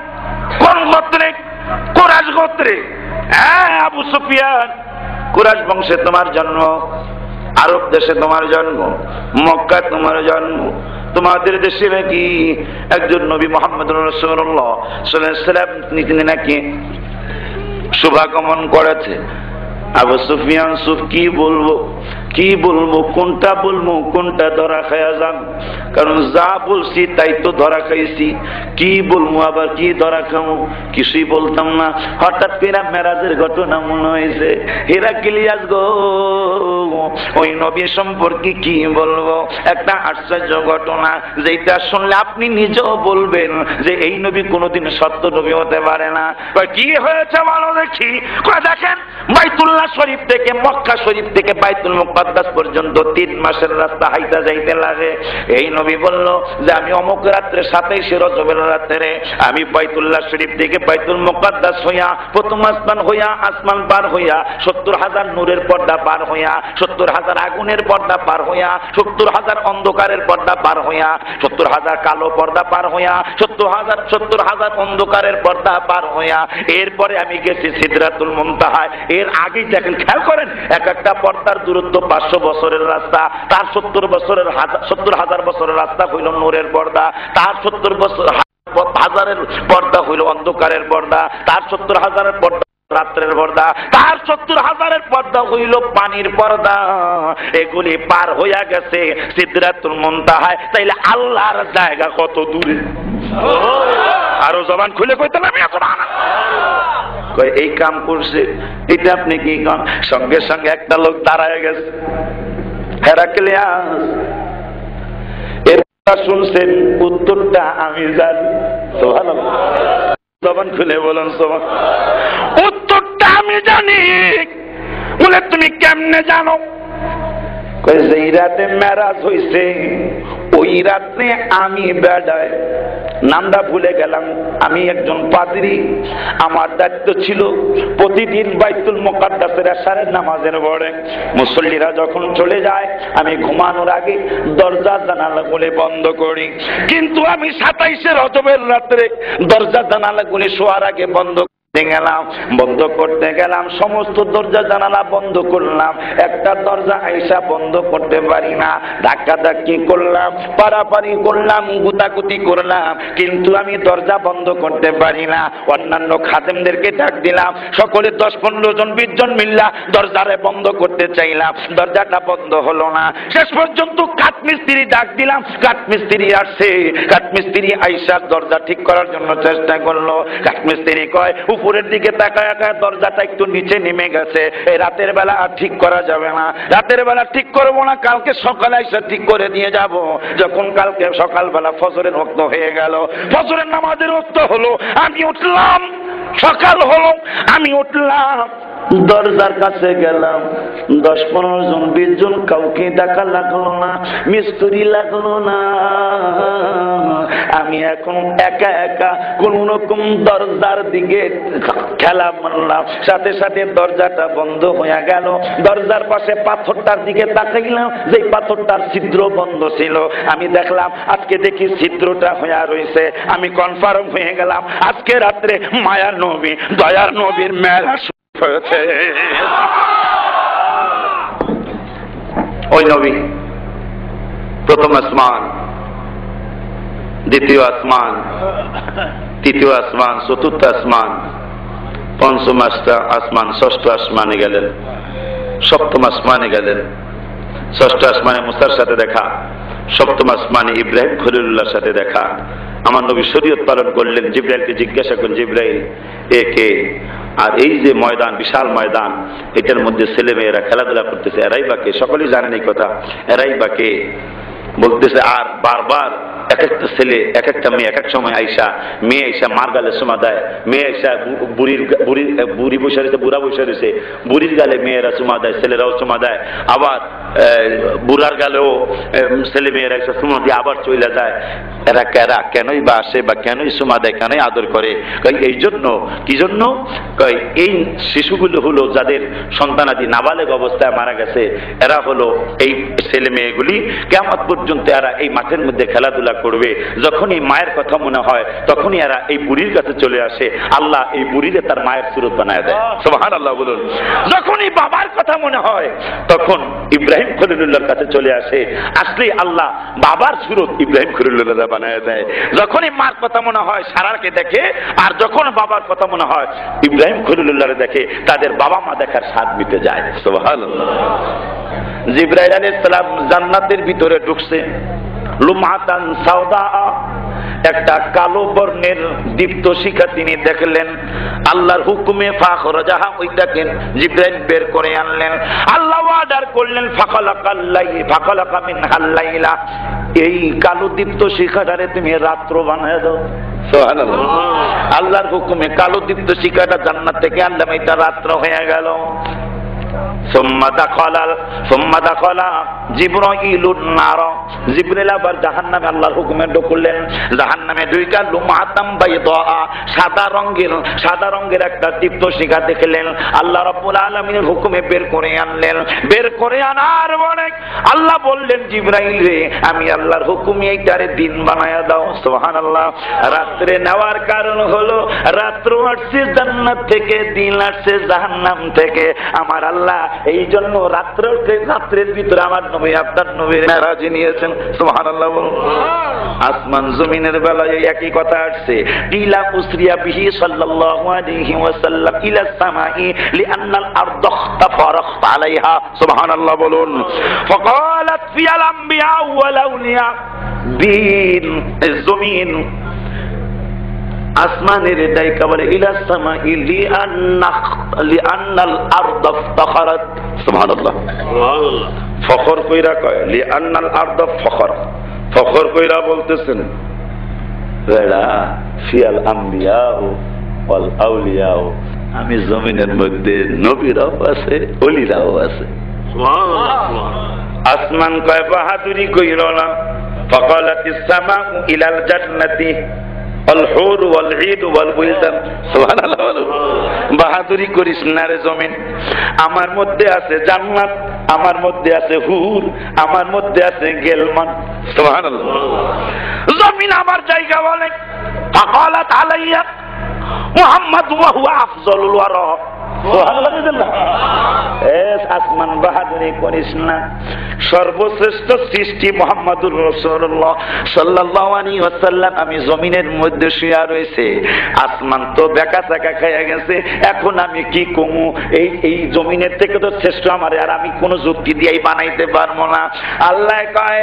Speaker 2: কোন গোত্রে? কুরাইশ গোত্রে। হ্যাঁ আবু সুফিয়ান, কুরাইশ বংশে তোমার জন্ম, আরব দেশে তোমার জন্ম, মক্কায় তোমার জন্ম। তোমাদের দেশে নাকি একজন নবী মুহাম্মদুর রাসূলুল্লাহ সাল্লাল্লাহু আলাইহি ওয়াসাল্লাম তিনি নাকি শুভাগমন করেছে। আবু সুফিয়ান সুফ কি বলবো কোনটা বলবো কোনটা ধরা খায়া যান, কারণ যা বলছি তাই তো ধরা খাইছি, কি বলবো আবার কি ধরা খাবো কিছুই বলতাম না। হঠাৎ করে মেরাজের ঘটনা মনে হয়েছে। হিরাক্লিয়াস গো, ওই নবী সম্পর্কে কি বলবো, একটা আশ্চর্য ঘটনা যেটা শুনলে আপনি নিজেও বলবেন যে এই নবী কোনোদিন সত্য নবী হতে পারে না। কি হয়েছে বলো দেখি। দেখেন বাইতুল্লাহ শরীফ থেকে মক্কা শরীফ থেকে বাইতুল মুকাদ্দাস পর্যন্ত 3 মাসের রাস্তা হাইটা যাইতে লাগে। এই নবী বলল যে আমি অমুক রাত্রে 27 রজবের রাত্রে আমি বাইতুল্লাহ শরীফ থেকে বাইতুল মুকাদ্দাস হইয়া প্রথম আসমান হইয়া আসমান পার হইয়া 70,000 নূরের পর্দা পার হইয়া 70,000 আগুনের পর্দা পার হইয়া 70,000 অন্ধকারের পর্দা পার হইয়া 70,000 কালো পর্দা পার হইয়া 70,000 অন্ধকারের পর্দা পার হইয়া এরপরে আমি গেছি সিদরাতুল মুনতাহায়। এর আগেই দেখেন, খেয়াল করেন, এক একটা পর্দার দূরত্ব 500 বছরের রাস্তা, তার 70,000 বছরের রাস্তা হইল নূরের পর্দা, তার 70,000 পর্দা হইল অন্ধকারের পর্দা, তার 70,000 পর্দা রাত্রের পর্দা, তার 70,000 পর্দা হইল পানির পর্দা। এগুলি পার হইয়া গেছে সিদরাতুল মুনতাহায়। তাইলে আল্লাহর জায়গা কত দূরে? আরো জবান খুলে কইতে না, এই কাম করছে, এটা আপনি কি কন? সঙ্গে সঙ্গে একটা লোক দাঁড়ায় গেছে, হেরাক্লিয়াস। এর শুনছেন, উত্তরটা আমি জানি। সুবহানাল্লাহ, জবান খুলে বলুন সুবহান। উত্তরটা আমি জানি। বলে তুমি কেমনে জানো? যেই রাতে মেরাজ হইছে ওই রাতে আমি বেড়ায়, নামটা ভুলে গেলাম, আমি একজন পাদ্রী, আমার দায়িত্ব ছিল প্রতিদিন বাইতুল মুকাদ্দাসের এশারের নামাজের পরে মুসল্লিরা যখন চলে যায় আমি ঘুমানোর আগে দরজা জানালাগুলি বন্ধ করি। কিন্তু আমি 27 রজবের রাত্রে দরজা জানালাগুলি শোয়ার আগে বন্ধ করতে গেলাম, সমস্ত দরজা জানালা বন্ধ করলাম, একটা দরজা আইসা বন্ধ করতে পারি না, ধাক্কাধাক্কি করলাম, পারাপারি করলাম, গুতাগুতি করলাম, কিন্তু আমি দরজা বন্ধ করতে পারি না। অন্যান্য খাদেমদেরকে ডাক দিলাম, সকলে 10-15 জন 20 জন মিল্লা দরজারে বন্ধ করতে চাইলাম, দরজাটা বন্ধ হলো না। শেষ পর্যন্ত কাঠমিস্ত্রি ডাক দিলাম, কাঠমিস্ত্রি আসছে, কাঠমিস্ত্রি আইসা দরজা ঠিক করার জন্য চেষ্টা করলো। কাঠমিস্ত্রি কয় উপরের দিকে তাকায় দরজাটা একটু নিচে নেমে গেছে, এই রাতের বেলা আর ঠিক করা যাবে না, রাতের বেলা ঠিক করবো না, কালকে সকালে এসে ঠিক করে দিয়ে যাব। যখন কালকে সকালবেলা ফজরের ওয়াক্ত হয়ে গেল, ফজরের নামাজের ওয়াক্ত হলো, আমি উঠলাম, সকাল হলো, আমি উঠলাম, দরজার কাছে গেলাম, 10-15 জন 20 জন, কাউকে ডাকা লাগলো না, মিস্ত্রি লাগলো না। আমি এখন একা একা কোন রকম দরজার দিকে খেলা মারলাম, সাথে সাথে দরজাটা বন্ধ হয়ে গেল। দরজার পাশে পাথরটার দিকে তাকাইলাম, যে পাথরটার ছিদ্র বন্ধ ছিল, আমি দেখলাম আজকে দেখি ছিদ্রটা হয়ে রয়েছে। আমি কনফার্ম হয়ে গেলাম আজকে রাত্রে মায়ার নবী, দয়ার নবীর মেরাজ হয়েছে। ওই নবী প্রথম আসমান, দ্বিতীয় আসমান, তৃতীয় আসমান, চতুর্থ আসমান, পঞ্চম আসমান, ষষ্ঠ আসমানে গেলেন, সপ্তম আসমানে গেলেন, ষষ্ঠ আসমানে মুসার সাথে দেখা, সপ্তম আসমানে ইব্রাহিম খলিলুল্লাহর সাথে দেখা। আমার নবী শরীয়ত পালন করলেন। জিবরাইলকে জিজ্ঞাসা করলেন, জিবরাইল এ কে? আর এই যে ময়দান, বিশাল ময়দান, এটার মধ্যে ছেলে মেয়েরা খেলাধুলা করতেছে, এরাই বা কে? সকলেই জানেন এই কথা, এরাই বা কে? বলতেছে, আর বারবার এক একটা ছেলে, এক একটা মেয়ে, এক এক সময় আইসা, মেয়ে আইসা মার গালে চুমা দেয়, মেয়ে আইসা বুড়ি বসে রয়েছে, বুড়া বসে রয়েছে, বুড়ির গালে মেয়েরা চুমা দেয়, ছেলেরাও চুমা দেয়, আবার বুড়ার গালেও ছেলে মেয়েরা এসে চুমা দিয়ে আবার চলে যায়। এরা কেরা, কেনই বা আসে বা কেনই চুমা দেয়, কেনই আদর করে? এই জন্য, কি জন্য? এই শিশুগুলো হলো যাদের সন্তানাদি নাবালেগ অবস্থায় মারা গেছে, এরা হলো এই ছেলে মেয়েগুলি, কিয়ামত পর্যন্ত এরা এই মাঠের মধ্যে খেলাধুলা করবে। যখনই মায়ের কথা মনে হয় তখনই এরা এই বুড়ির কাছে চলে আসে, আল্লাহ এই বুড়িরে তার মায়ের সুরত বানায় দেয়। সুবহানাল্লাহ বলুন। যখনই বাবার কথা মনে হয় তখন ইব্রাহিম খলিলুল্লাহর কাছে চলে আসে, আসলেই আল্লাহ বাবার সুরত ইব্রাহিম খলিলুল্লাহ বানায় দেয়। যখনই মার কথা মনে হয় সারারকে দেখে, আর যখন বাবার কথা মনে হয় ইব্রাহিম খলিলুল্লাহরে দেখে, তাদের বাবা মা দেখার স্বাদ মিটে যায়। সুবহানাল্লাহ। জিবরাইল আলাইহিস সালাম জান্নাতের ভিতরে ঢুকছে, লুমাতান সাওদা, একটা কালো বর্ণের দীপ্ত শিখা তিনি দেখলেন। আল্লাহর হুকুমে ফাখরাজাহা, ওইটাকে জিবরাইল বের করে আনলেন। আল্লাহ অর্ডার করলেন ফাখালাকা মিনহাল লাইলা, এই কালো দীপ্ত শিখাটারে তুমি রাত্র বানায় দাও। সুবহানাল্লাহ। আল্লাহর হুকুমে কালো দীপ্ত শিখাটা জান্নাত থেকে আনলাম, এটা রাত্র হয়ে গেল। জিবরাইল আবার জাহান্নামে আল্লাহর হুকুমে ঢুকলেন। জাহান্নামে দুইটা লুমাতাম বাইদা, সাদা রঙের একটা দীপ্ত শিখা দেখলেন। আল্লাহ রাব্বুল আলামিনের হুকুমে বের করে আনলেন। বের করে আনার পরে আল্লাহ বললেন, জিবরাইল রে, আমি আল্লাহর হুকুমে এইটারে দিন বানায়া দাও। সুবহানাল্লাহ। রাত্রে নেওয়ার কারণ হলো রাত্র আসছে জান্নাত থেকে, দিন আসছে জাহান্নাম থেকে। আমার আল্লাহ এই জন্য রাত্রের ভিতরে আমার নবী আপনার নবীর মেরাজ নিয়েছেন। সুবহানাল্লাহ। আসমান জমিনের বেলায় একই কথা আসছে। ইলা উসরিয়া বিহি সাল্লাল্লাহু আলাইহি ওয়াসাল্লাম ইলা সামাই লিআন্নাল আরদ ইখতাফারাত আলাইহা। সুবহানাল্লাহ বলুন। ফাকালাত ফিয়াল আম্বিয়া ওয়াল আউলিয়া, দিন জমিন আসমানের ডাইকা বলে ইলা সামাই লিআন্নাল আরদ ইফতাখারাত। সুবহানাল্লাহ। ফখর কইরা কয় লিআন্নাল আরদ ফখরাত, ফখর কইরা বলতেছেন বেড়া ফিয়াল আম্বিয়া ওয়াল আউলিয়া, আমি জমিনের মধ্যে নবীরাও আছে ওলিরাও আছে। আসমান কয় বাহাদুরি কইল না। ফাকালাতিস সামাউ ইলাল জান্নাতি ওয়াল হুর ওয়াল ঈদ ওয়াল বুলদান। সুবহানাল্লাহ। বাহাদুরি করিস না রে জমিন, আমার মধ্যে আছে জান্নাত, আমার মধ্যে আছে হুর, আমার মধ্যে আছে গেলমান। সুবহানাল্লাহ। জমিন আমার জায়গা বলে। ফাকালাত আলাইয়া মুহাম্মদ ওয়া হুয়া আফজালুল ওয়ারা। সুবহানাল্লাহ। আসমান বাহাদুরি করিস না, সর্বশ্রেষ্ঠ সৃষ্টি মুহাম্মদুর রাসূলুল্লাহ সাল্লাল্লাহু আলাইহি ওয়াসাল্লাম আমি জমিনের মধ্যে শুয়ে রয়েছে। আসমান তো বেকা চাকা খাইয়া গেছে, এখন আমি কি কমু? এই জমিনের থেকে তো শ্রেষ্ঠ আমার, আর আমি কোন যুক্তি দিয়েই বানাইতে পারবো না। আল্লাহ কয়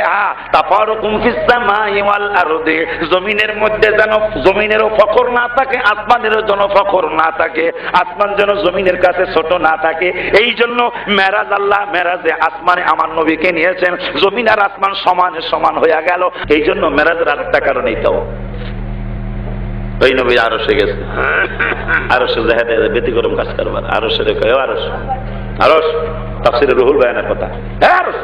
Speaker 2: তাফারুকুম ফিস সামাই ওয়াল আরদি, জমিনের মধ্যে যেন জমিনেরও ফখর না থাকে, আসমানেরও যেন ফখর না থাকে, আসমান যেন জমিনের কাছে ছোট না থাকে। এই জন্য মেরাজ, আল্লাহ মেরাজে আসমানে আমার নবীকে নিয়েছেন, জমিন আর আসমান সমানে সমান হয়ে গেল। এই জন্য মেরাজের আরেকটা কারণ এইটাও, ওই নবী আরশে গেছে, আরশে জাহেদে ব্যতিক্রম কাজ করবার, আরশে কয় আরশ, আরশ তাফসীরে রুহুল বায়ানের কথা। আরশ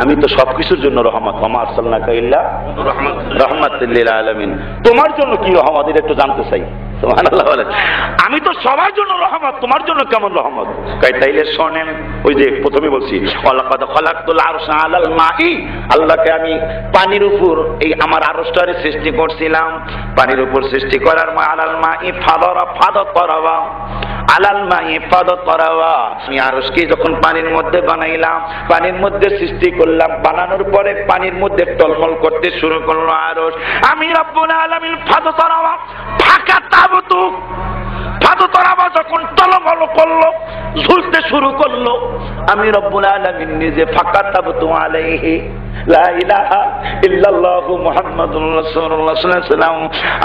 Speaker 2: আমি তো সবকিছুর জন্য রহমত, ওয়া মা আরসালনাকা ইল্লা রাহমাতাল লিল আলামিন। তোমার জন্য কি রহমত এটা একটু জানতে চাই। সুবহানাল্লাহ বলেন। আমি তো সবার জন্য রহমত, তোমার জন্য কেমন রহমত? কই তাইলে শোনেন, ওই যে প্রথমে বলছি ওয়ালাকাদ খালাকতুল আরশা আলাল মাই, আল্লাহকে আমি পানির উপর এই আমার আরশটারে সৃষ্টি করছিলাম। পানির উপর সৃষ্টি করার মা আলাল মাই ফাদাতরাওয়া, আলাল মাই ফাদাতরাওয়া, আমি আরশকে যখন পানির মধ্যে বানাইলাম, পানির মধ্যে সৃষ্টি করলাম, বানানোর পরে পানির মধ্যে টলমল করতে শুরু করলো আরশ। আমি রব্বুল আলামিন ফাদাতরাওয়া ফাঁকা তাবতু, ফাদাতরাওয়া যখন টলমল করলো, ঝুলতে শুরু করলো, আমি রব্বুল আলামিন নিজে ফাঁকা তাবতু আলাইহি লা ইলাহা ইল্লাল্লাহু মুহাম্মাদুর রাসূলুল্লাহ সাল্লাল্লাহু আলাইহি ওয়াসাল্লাম।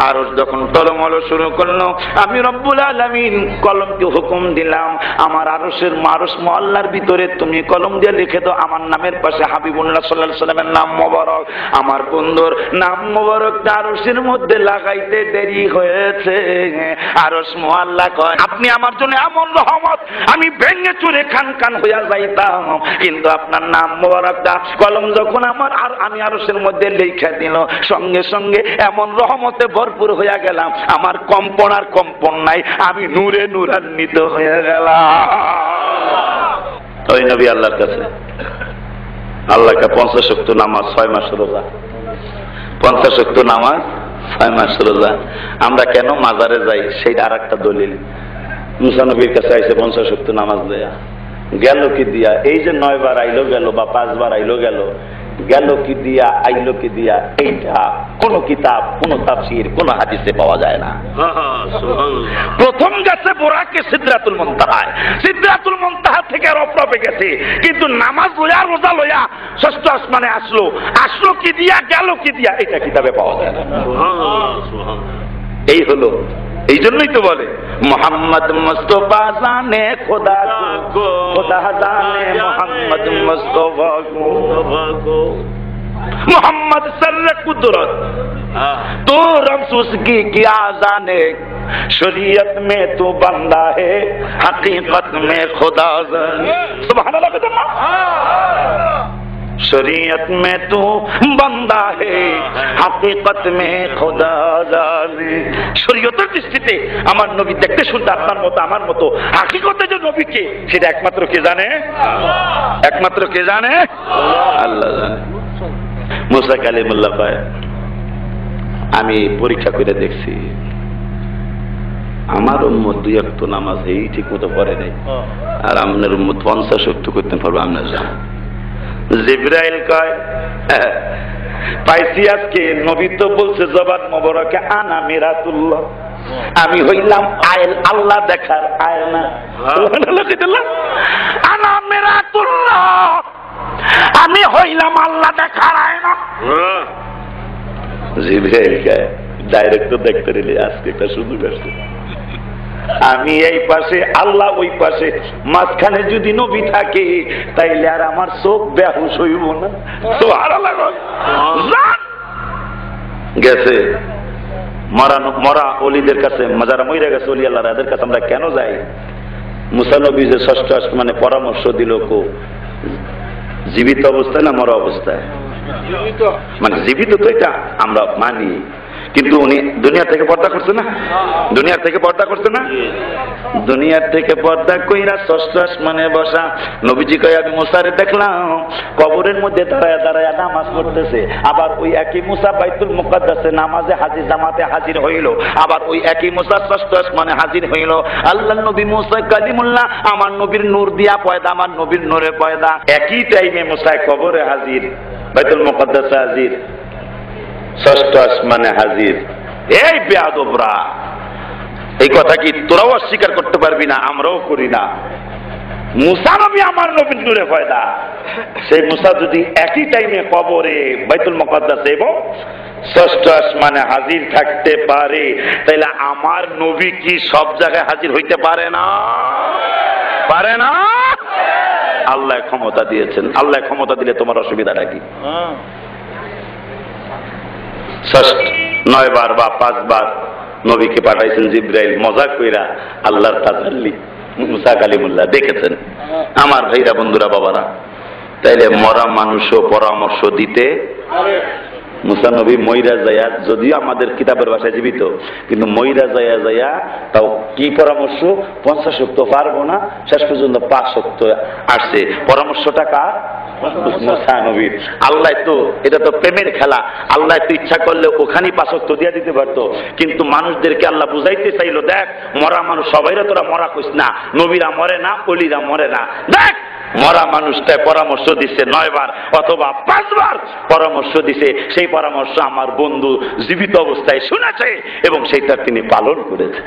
Speaker 2: আর যখন টলমল শুরু করলো, আমি রব্বুল আলামিন কলমকে হুকুম দিলাম, আমার আরশের আরশ মহল্লার ভিতরে তুমি কলম দিয়ে লিখে দাও আমার নামের পাশে হাবিবুল্লাহ সাল্লাল্লাহু আলাইহি ওয়াসাল্লামের নাম মোবারক। আমার বন্ধুর নাম মোবারক আরশের মধ্যে লাগাইতে দেরি হয়েছে। আরশ মহল্লা কয় আপনি আমার জন্য এমন রহমত, আমি ভেঙে চুরে খান খান হইয়া যাইতাম, কিন্তু আপনার নাম মোবারকটা কলম যখন আমার আর আমি আরশের মধ্যে লেখা দিল, সঙ্গে সঙ্গে এমন রহমতে ভরপুর হইয়া গেলাম, আমার কম্পন আর কম্পন নাই, আমি নূরে নূরান্বিত হয়ে গেলাম। ওই নবী আল্লাহর কাছে আল্লাহকে 50 ওয়াক্ত নামাজ 6 মাস রোজা, 50 ওয়াক্ত নামাজ 6 মাস রোজা। আমরা কেন মাজারে যাই সেইটা আর একটা দলিল। মুসা নবীর কাছে আইসে 50 ওয়াক্ত নামাজ দেয়া গেল কি দিয়া, এই যে 9 বার আইলো গেল বা 5 বার আইলো গেল, গেল কি দিয়া আইলো কি দিয়া, এইটা কোন কিতাব, কোন তাফসীর, কোন হাদিসে পাওয়া যায় না। প্রথম গেছে বোরাকে সিদরাতুল মুনতাহায়, সিদরাতুল মুনতাহা থেকে রফরফে গেছে, কিন্তু নামাজ লয়া রোজা লয়া ষষ্ঠ আসমানে আসলো, আসলো কি দিয়া গেল কি দিয়া, এটা কিতাবে পাওয়া যায় না। এই হলো, এই জন্যই তো বলে মোহাম্মদ মুস্তাফা জানে খোদা কো, খোদা জানে মোহাম্মদ মুস্তাফা কো, मोहम्मद सर कुदरत तो रम्स उसकी क्या जाने, शरीयत में तो बंदा है हकीकत में खुदा जाने। सुभान अल्लाह कहते हैं, शरीयत में तो बंदा है हकीकत में खुदा जाने। শরীয়তের দৃষ্টিতে আমার নবী দেখতে শুনতে আপনার মতো আমার মতো, হাকিকতে যে নবী কে সেটা একমাত্র কে জানে? একমাত্র কে জানে? আল্লাহ জানে। মুসা কালিমুল্লাহ কয়, আমি পরীক্ষা করে দেখছি আমার উম্মত 2 ওয়াক্ত নামাজ এই ঠিক মতো পড়ে নাই, আর আপনার উম্মত 50 ওয়াক্ত করতে পারবো। আপনার জানেন জিবরাইল কয়, পাইছি আজকে নবী তো বলছে জবান মোবারকে আনা মিরাতুল্লাহ, আমি হইলাম আয়েল, আল্লাহ দেখার আয়না। আনা মিরাতুল্লাহ, আমি হইলাম আল্লাহ দেখার আয়না। জিবরাইল কয়, ডাইরেক্ট তো দেখতে দিলে আজকে একটা সুযোগ আসছে, আমি এই পাশে আল্লাহ ওই পাশে, মাঝখানে যদি নবী থাকে তাইলে আর আমার চোখ বেহুশ হইব না। সুবহানাল্লাহ। গেছে মরা অলিদের কাছে, যারা মইরা গেছে অলি আল্লাহর, এদের কাছে আমরা কেন যাই? মুসা নবী যে ষষ্ঠ আসমানে পরামর্শ দিল, কো জীবিত অবস্থায় না মরা অবস্থায়? মানে জীবিত তো এটা আমরা মানি, কিন্তু উনি দুনিয়া থেকে পর্দা করছে না, দুনিয়ার থেকে পর্দা করছে না, দুনিয়ার থেকে পর্দা কইরা ষষ্ঠ আসমানে বসা। নবীজি কয়, আমি মুসারে দেখলাম কবরের মধ্যে দাঁড়ায় দাঁড়ায় নামাজ পড়তেছে, আবার ওই একই মুসা বাইতুল মুকাদ্দাসে নামাজে হাজির, জামাতে হাজির হইল, আবার ওই একই মুসা ষষ্ঠ আসমানে হাজির হইল। আল্লাহ নবী মুসা কালিমুল্লাহ, আমার নবীর নূর দিয়া পয়দা, আমার নবীর নূরে পয়দা। একই টাইমে মুসা কবরে হাজির, বাইতুল মুকাদ্দাসে হাজির, ষষ্ঠ আসমানে হাজির। এই বেয়াদবরা, এই কথা কি তোরাও অস্বীকার করতে পারবি না? আমরাও করি না। মুসা নবী আমার নবীর নূরে পয়দা, সেই মুসা যদি একই টাইমে কবরে, বাইতুল মুকাদ্দাসে এবং ষষ্ঠ আসমানে হাজির থাকতে পারে, তাহলে আমার নবী কি সব জায়গায় হাজির হইতে পারে না? পারে না? আল্লাহ ক্ষমতা দিয়েছেন, আল্লাহ ক্ষমতা দিলে তোমার অসুবিধাটা কি? 9 বার বা 5 বার নবীকে পাঠাইছেন জিবরাইল, মজা কইরা আল্লাহর তাজাল্লি মুসা কালিমুল্লাহ দেখেছেন। আমার ভাইরা, বন্ধুরা, বাবারা, তাইলে মরা মানুষও পরামর্শ দিতে, মুসা নবী মইরা যায়া, যদিও আমাদের কিতাবের ভাষায় জীবিত, কিন্তু মইরা যায়া যায়া তাও কি পরামর্শ? 50 ওয়াক্ত পারবো না, শেষ পর্যন্ত 5 ওয়াক্ত আসছে। পরামর্শটা কার? মুসা নবীর। আল্লাহ তো, এটা তো প্রেমের খেলা, আল্লাহ তো ইচ্ছা করলে ওখানেই 5 ওয়াক্ত দিয়ে দিতে পারতো, কিন্তু মানুষদেরকে আল্লাহ বুঝাইতে চাইলো, দেখ মরা মানুষ সবাইরা তোরা মরা কইস না, নবীরা মরে না, অলিরা মরে না। দেখ মরা মানুষটাই পরামর্শ দিচ্ছে 9 বার অথবা 5 বার পরামর্শ দিছে, সেই পরামর্শ আমার বন্ধু জীবিত অবস্থায় শুনেছে এবং সেইটা তিনি পালন করেছে।